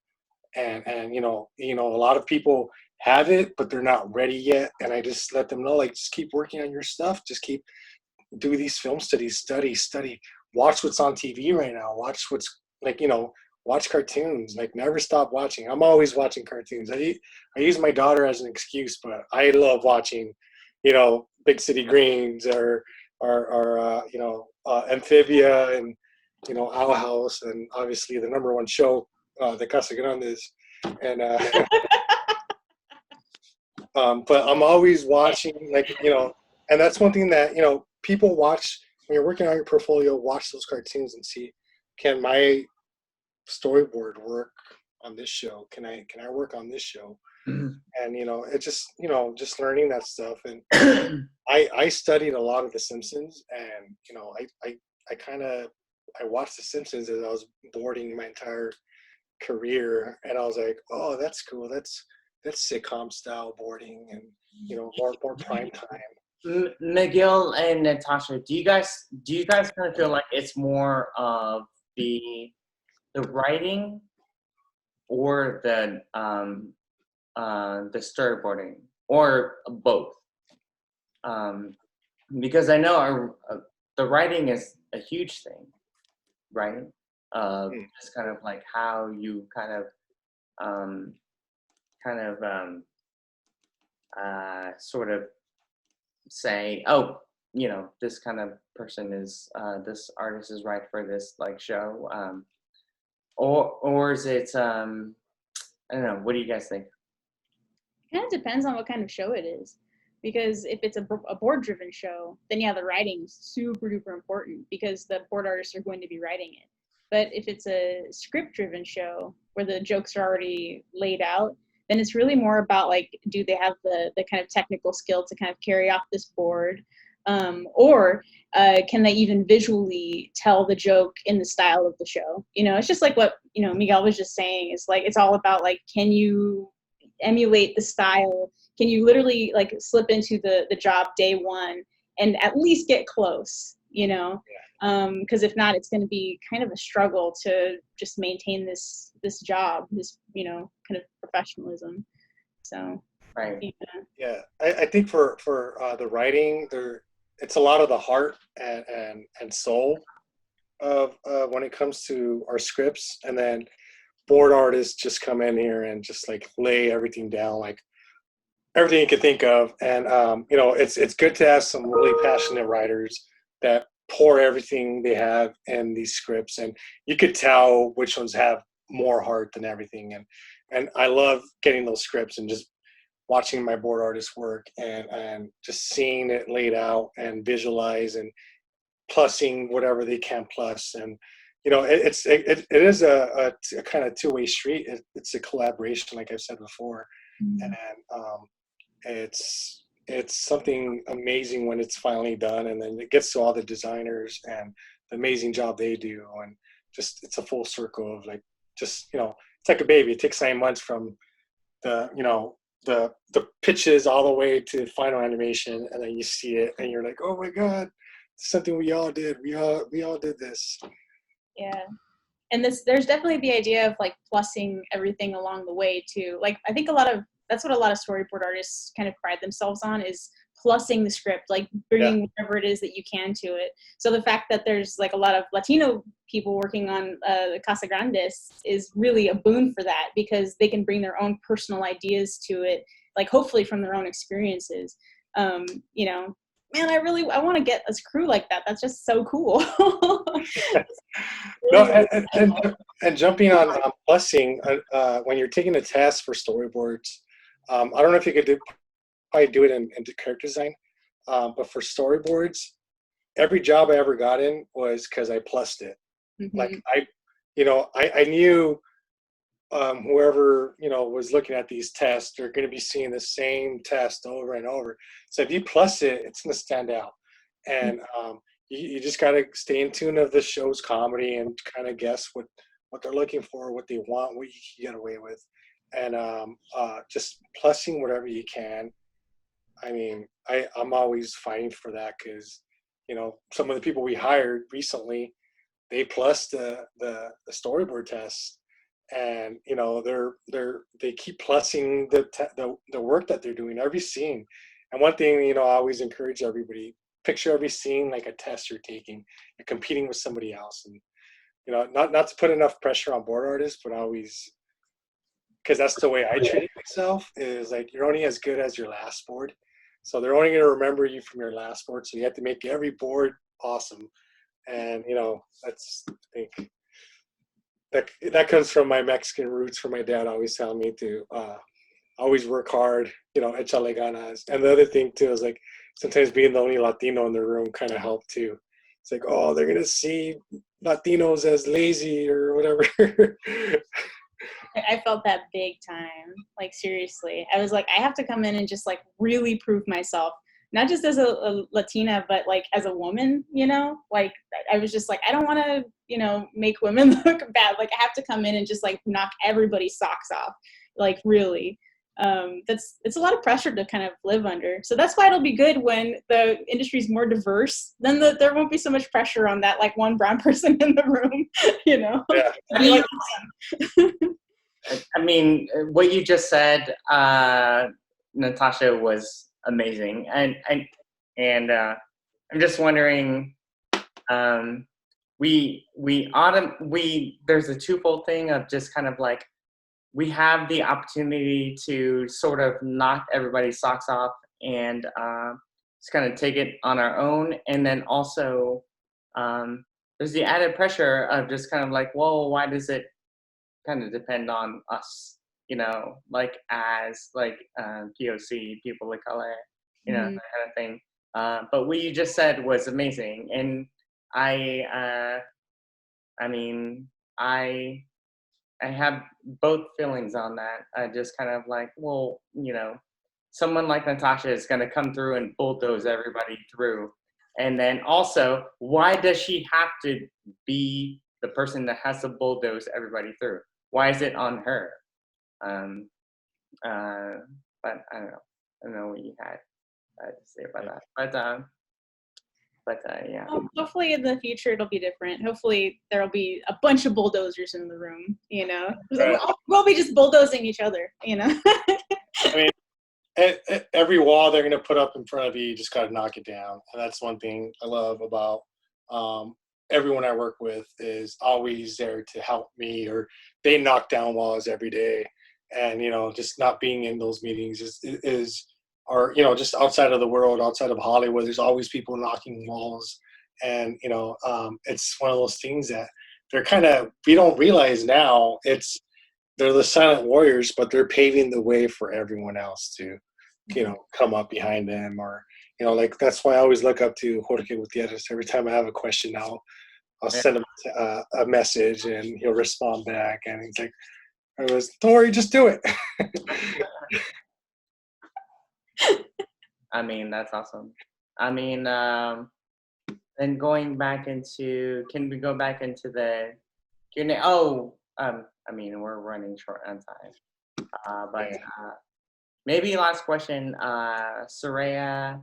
C: And a lot of people have it, but they're not ready yet. And I just let them know, like, just keep working on your stuff. Just keep do these film studies, study, watch what's on TV right now. Watch what's like, watch cartoons. Like, never stop watching. I'm always watching cartoons. I use my daughter as an excuse, but I love watching, Big City Greens or Amphibia and Owl House, and obviously the number one show, the Casa Grandes, and but I'm always watching, like, and that's one thing that people watch when you're working on your portfolio. Watch those cartoons and see, can my storyboard work on this show? Can I work on this show?
A: Mm-hmm.
C: And it's just learning that stuff. And I studied a lot of The Simpsons, and I watched The Simpsons as I was boarding my entire career, and I was like, oh, that's cool. That's sitcom style boarding, and more prime time.
A: Miguel and Natasha, do you guys kind of feel like it's more of the writing or the storyboarding, or both? Because I know the writing is a huge thing, right? It's kind of like how you sort of say, oh, this kind of person is this artist is right for this like show, or is it I don't know. What do you guys think?
B: It kind of depends on what kind of show it is. Because if it's a board-driven show, then yeah, the writing's super duper important because the board artists are going to be writing it. But if it's a script-driven show where the jokes are already laid out, then it's really more about, like, do they have the kind of technical skill to kind of carry off this board, or can they even visually tell the joke in the style of the show? It's just like what Miguel was just saying. Is like, it's all about, like, can you emulate the style? Can you literally, like, slip into the job day one and at least get close? Because if not, it's going to be kind of a struggle to just maintain this job, this kind of professionalism. So
A: Right.
C: Yeah, I think for the writing, it's a lot of the heart and soul of when it comes to our scripts, and then board artists just come in here and just, like, lay everything down, like, everything you can think of. And it's good to have some really passionate writers that pour everything they have in these scripts, and you could tell which ones have more heart than everything. And I love getting those scripts and just watching my board artists work, and just seeing it laid out and visualize and plussing whatever they can plus. And it is a kind of two-way street. It's a collaboration, like I've said before. And it's something amazing when it's finally done, and then it gets to all the designers and the amazing job they do. And just it's a full circle of like, just it's like a baby. It takes 9 months from the the pitches all the way to final animation, and then you see it and you're like, oh my god, it's something we all did. We all did this.
B: Yeah. And there's definitely the idea of like plussing everything along the way too. Like I think that's what a lot of storyboard artists kind of pride themselves on, is plussing the script, like bringing whatever it is that you can to it. So the fact that there's like a lot of Latino people working on Casa Grandes is really a boon for that, because they can bring their own personal ideas to it, like hopefully from their own experiences. Man, I want to get a crew like that. That's just so cool.
C: No,
B: Really,
C: and jumping on plussing, when you're taking a test for storyboards, I don't know if you could probably do it into character design, but for storyboards, every job I ever got in was because I plussed it. Like I knew whoever was looking at these tests, they're going to be seeing the same test over and over. So if you plus it, it's going to stand out. And you just got to stay in tune of the show's comedy and kind of guess what they're looking for, what they want, what you can get away with, and just plussing whatever you can. I mean, I'm always fighting for that, because some of the people we hired recently, they plus the storyboard tests, and they keep plussing the work that they're doing, every scene. And one thing I always encourage everybody: picture every scene like a test you're taking. You're competing with somebody else, and not to put enough pressure on board artists, but always, because that's the way I treat myself, is like, you're only as good as your last board. So they're only going to remember you from your last board. So you have to make every board awesome. And that's, I think that comes from my Mexican roots, from my dad always telling me to always work hard, échale ganas. And the other thing too is like, sometimes being the only Latino in the room kind of helped too. It's like, oh, they're gonna see Latinos as lazy or whatever.
B: I felt that big time. Like seriously, I was like, I have to come in and just like really prove myself, not just as a Latina, but like as a woman. Like I was just like, I don't want to, make women look bad. Like I have to come in and just like knock everybody's socks off. Like really, it's a lot of pressure to kind of live under. So that's why it'll be good when the industry is more diverse. Then there won't be so much pressure on that like one brown person in the room.
C: Yeah.
B: Be awesome.
A: I mean, what you just said, Natasha, was amazing, and I'm just wondering, there's a twofold thing of just kind of like, we have the opportunity to sort of knock everybody's socks off and just kind of take it on our own, and then also there's the added pressure of just kind of like, well, why does it kind of depend on us, like as like POC, people of color, that kind of thing. But what you just said was amazing, and I mean, I have both feelings on that. I just kind of like, well, someone like Natasha is going to come through and bulldoze everybody through, and then also, why does she have to be the person that has to bulldoze everybody through? Why is it on her? But I don't know. I don't know what you had to say about that. But yeah.
B: Well, hopefully in the future it'll be different. Hopefully there'll be a bunch of bulldozers in the room.
C: Right.
B: We'll be just bulldozing each other.
C: I mean, every wall they're going to put up in front of you, you just got to knock it down. And that's one thing I love about everyone I work with, is always there to help me, or they knock down walls every day. and just not being in those meetings is or just outside of the world, outside of Hollywood, there's always people knocking walls, and it's one of those things that they're kind of, we don't realize now, they're the silent warriors, but they're paving the way for everyone else to come up behind them, or like that's why I always look up to Jorge Gutierrez. Every time I have a question, I'll
A: Yeah.
C: send him a message, and he'll respond back, and he's like, don't worry, just do it.
A: I mean, that's awesome. I mean, and going back into, can we go back into the Q&A? Oh, I mean, we're running short on time. But maybe last question, Soraya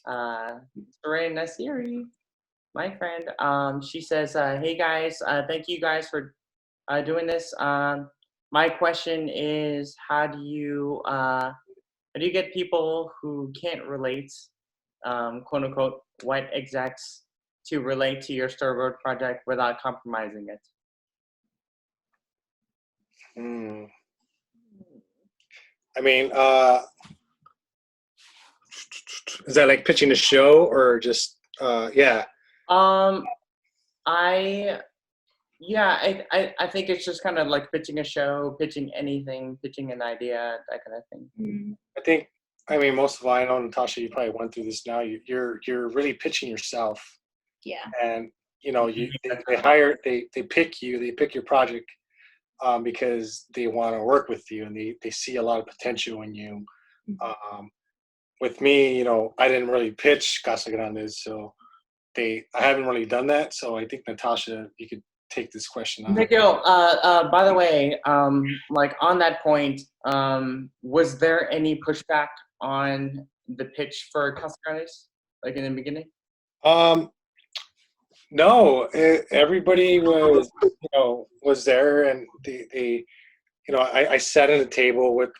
A: Nasiri, my friend. She says, hey guys, thank you guys for doing this. My question is, how do you get people who can't relate, quote unquote, white execs to relate to your storyboard project without compromising it?
C: I mean, is that like pitching a show, or just yeah?
A: I think it's just kind of like pitching a show, pitching anything, pitching an idea, that kind of thing.
C: I think, I mean, most of all, I know, Natasha, you probably went through this now. You're really pitching yourself,
B: Yeah.
C: and they pick you, they pick your project because they want to work with you, and they see a lot of potential in you. With me, I didn't really pitch Casa Grande, so I haven't really done that. So I think, Natasha, you could take this question on.
A: Miguel, by the way, like on that point, was there any pushback on the pitch for Casa Grandes, like in the beginning?
C: No, everybody was there, and I sat at a table with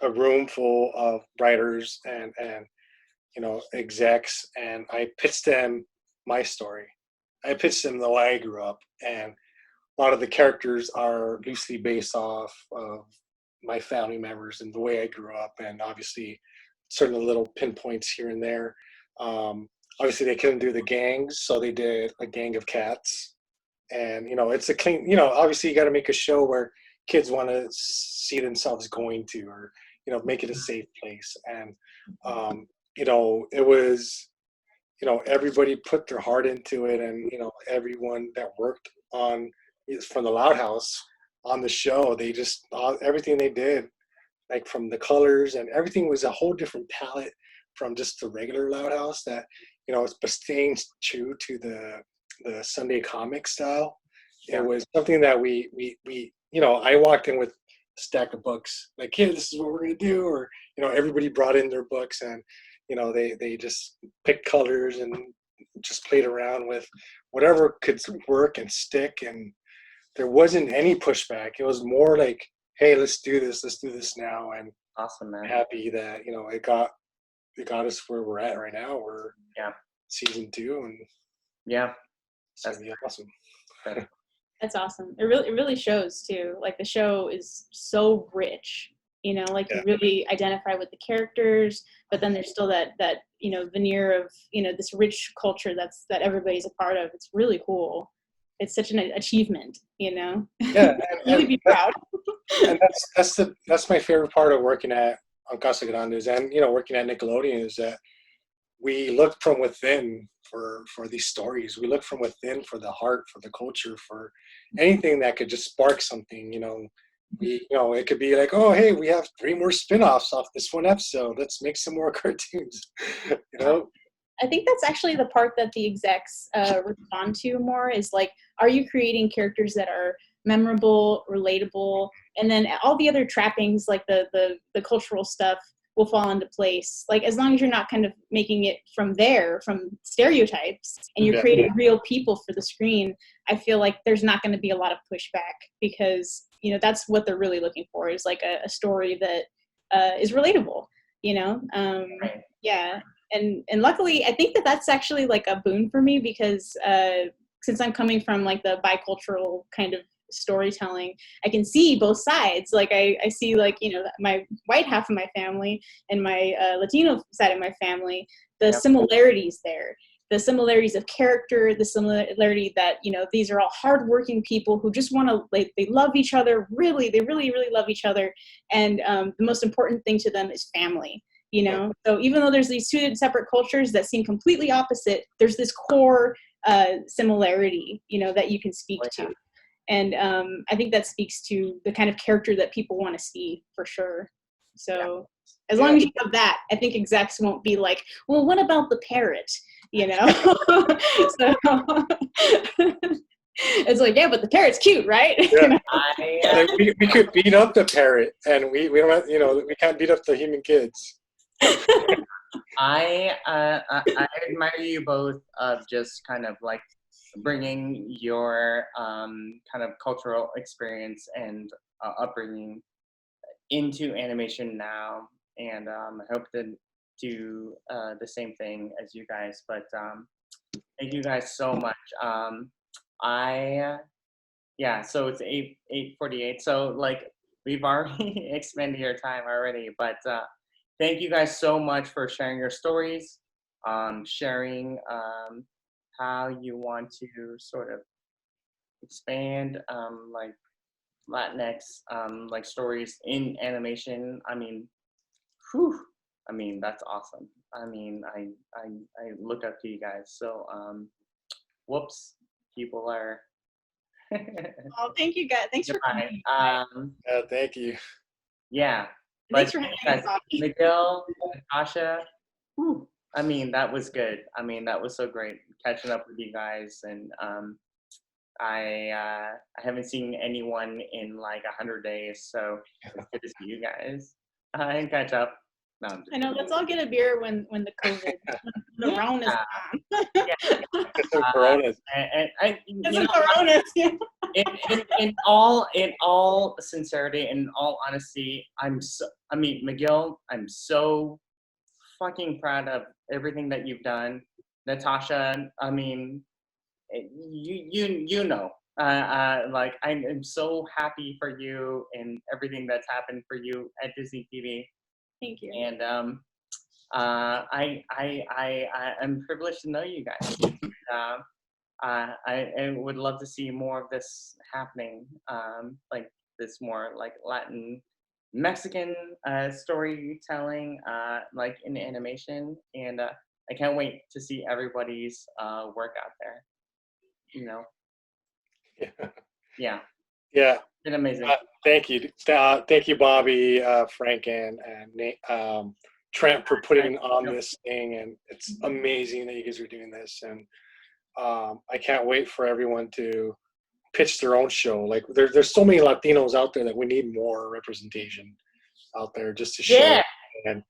C: a room full of writers and execs, and I pitched them my story. I pitched them the way I grew up, and a lot of the characters are loosely based off of my family members and the way I grew up, and obviously certain little pinpoints here and there. Obviously they couldn't do the gangs, so they did a gang of cats, and it's a clean. Obviously you got to make a show where kids want to see themselves going to, or make it a safe place, and it was. Everybody put their heart into it, and everyone that worked on from the Loud House on the show, they just everything they did, like from the colors and everything, was a whole different palette from just the regular Loud House. That but staying true to the Sunday comic style.
A: Yeah.
C: It was something that we I walked in with a stack of books, like, hey, this is what we're gonna do, or everybody brought in their books, and they just picked colors and just played around with whatever could work and stick, and there wasn't any pushback. It was more like, hey, let's do this now, and
A: Awesome, man.
C: I'm happy that it got us where we're at right now. We're season 2, and it's gonna be awesome.
B: That's awesome. It really shows too. Like the show is so rich. Like you really identify with the characters, but then there's still that veneer of this rich culture that everybody's a part of. It's really cool. It's such an achievement.
C: Yeah,
B: really be proud.
C: And that's my favorite part of working on Casa Grandes, and working at Nickelodeon, is that we look from within for these stories. We look from within for the heart, for the culture, for anything that could just spark something. It could be like, oh, hey, we have 3 more spin-offs off this one episode. Let's make some more cartoons.
B: I think that's actually the part that the execs respond to more, is like, are you creating characters that are memorable, relatable, and then all the other trappings, like the cultural stuff, will fall into place. Like, as long as you're not kind of making it from stereotypes, and you're creating real people for the screen, I feel like there's not going to be a lot of pushback, because that's what they're really looking for, is like a story that is relatable. Yeah. And luckily, I think that's actually like a boon for me, because since I'm coming from like the bicultural kind of storytelling, I can see both sides. Like I see like, you know, my white half of my family and my Latino side of my family, the
A: Yep.
B: similarities there, the similarities of character, the similarity that, you know, these are all hardworking people who just want to, like, they love each other, really, they really, really love each other. And the most important thing to them is family, you know? So even though there's these two separate cultures that seem completely opposite, there's this core similarity, you know, that you can speak to. And I think that speaks to the kind of character that people want to see, for sure. So as long as you have that, I think execs won't be like, well, what about the parrot? You know? So it's like, yeah, but the parrot's cute, right?
C: Yeah.
B: You know?
C: Like, we could beat up the parrot, and we don't have, you know, we can't beat up the human kids.
A: I admire you both of just kind of like bringing your kind of cultural experience and upbringing into animation now, and I hope to do the same thing as you guys. But thank you guys so much. Yeah, so it's 8:48. So like we've already expended your time already, but thank you guys so much for sharing your stories, sharing how you want to sort of expand like Latinx like stories in animation. I mean, whew, I mean that's awesome. I mean, I look up to you guys. So whoops, people are.
B: Oh, thank you guys. Thanks for coming.
C: Thank you.
A: Yeah,
B: Thanks
A: but
B: for having
A: guys,
B: us on.
A: Miguel, Natasha, whew, I mean that was good. I mean that was so great catching up with you guys, and I haven't seen anyone in like 100 days, so it's good to see you guys and catch up. No, I'm just
B: I know. Let's all get a beer when the COVID, when the Rona is gone.
C: Coronas.
A: and I,
B: It's
A: you
B: a
A: know,
B: Corona.
A: in all sincerity, in all honesty, I mean, Miguel, I'm so fucking proud of everything that you've done. Natasha, I mean, you know, like I'm so happy for you and everything that's happened for you at Disney TV.
B: Thank you.
A: And I'm privileged to know you guys. I would love to see more of this happening, like this more like Latin Mexican storytelling, like in animation, and I can't wait to see everybody's work out there. You know, yeah,
C: Yeah.
A: it's been amazing.
C: Thank you. Thank you, Bobby, Frank, and Nate, Trent, for putting on this thing. And it's amazing that you guys are doing this. And I can't wait for everyone to pitch their own show. Like there's so many Latinos out there that we need more representation out there just to show.
A: Yeah.
C: And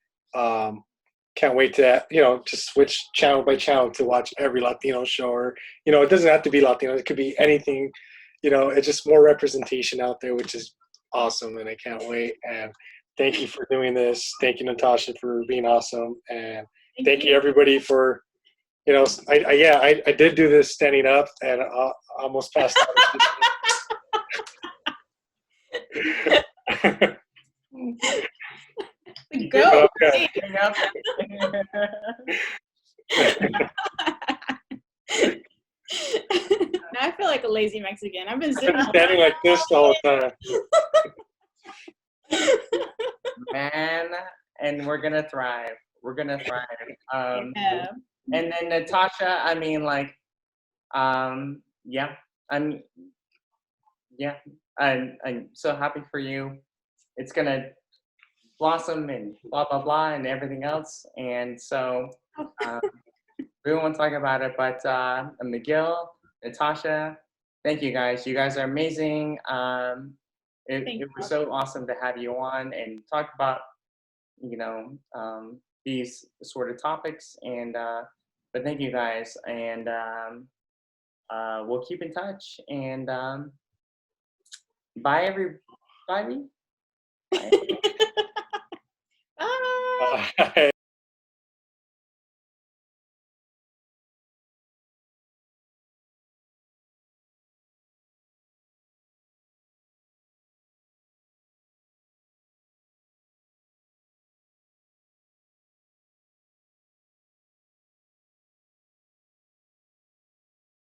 C: can't wait to, you know, to switch channel by channel to watch every Latino show. Or, you know, it doesn't have to be Latino. It could be anything. You know, it's just more representation out there, which is awesome, and I can't wait. And thank you for doing this. Thank you, Natasha, for being awesome, and thank you everybody for, you know, I did do this standing up, and I almost passed out.
B: Go. Now I feel like a lazy Mexican. I've been
C: standing like this the whole time.
A: Man, and we're gonna thrive. We're gonna thrive.
B: Yeah.
A: And then Natasha, I mean, like, yeah, I'm so happy for you. It's gonna blossom and blah blah blah and everything else. And so we won't talk about it. But Miguel, Natasha, thank you guys. You guys are amazing. It was so awesome to have you on and talk about, you know, these sort of topics. And but thank you guys, and we'll keep in touch. And bye everybody. Bye.
B: Bye.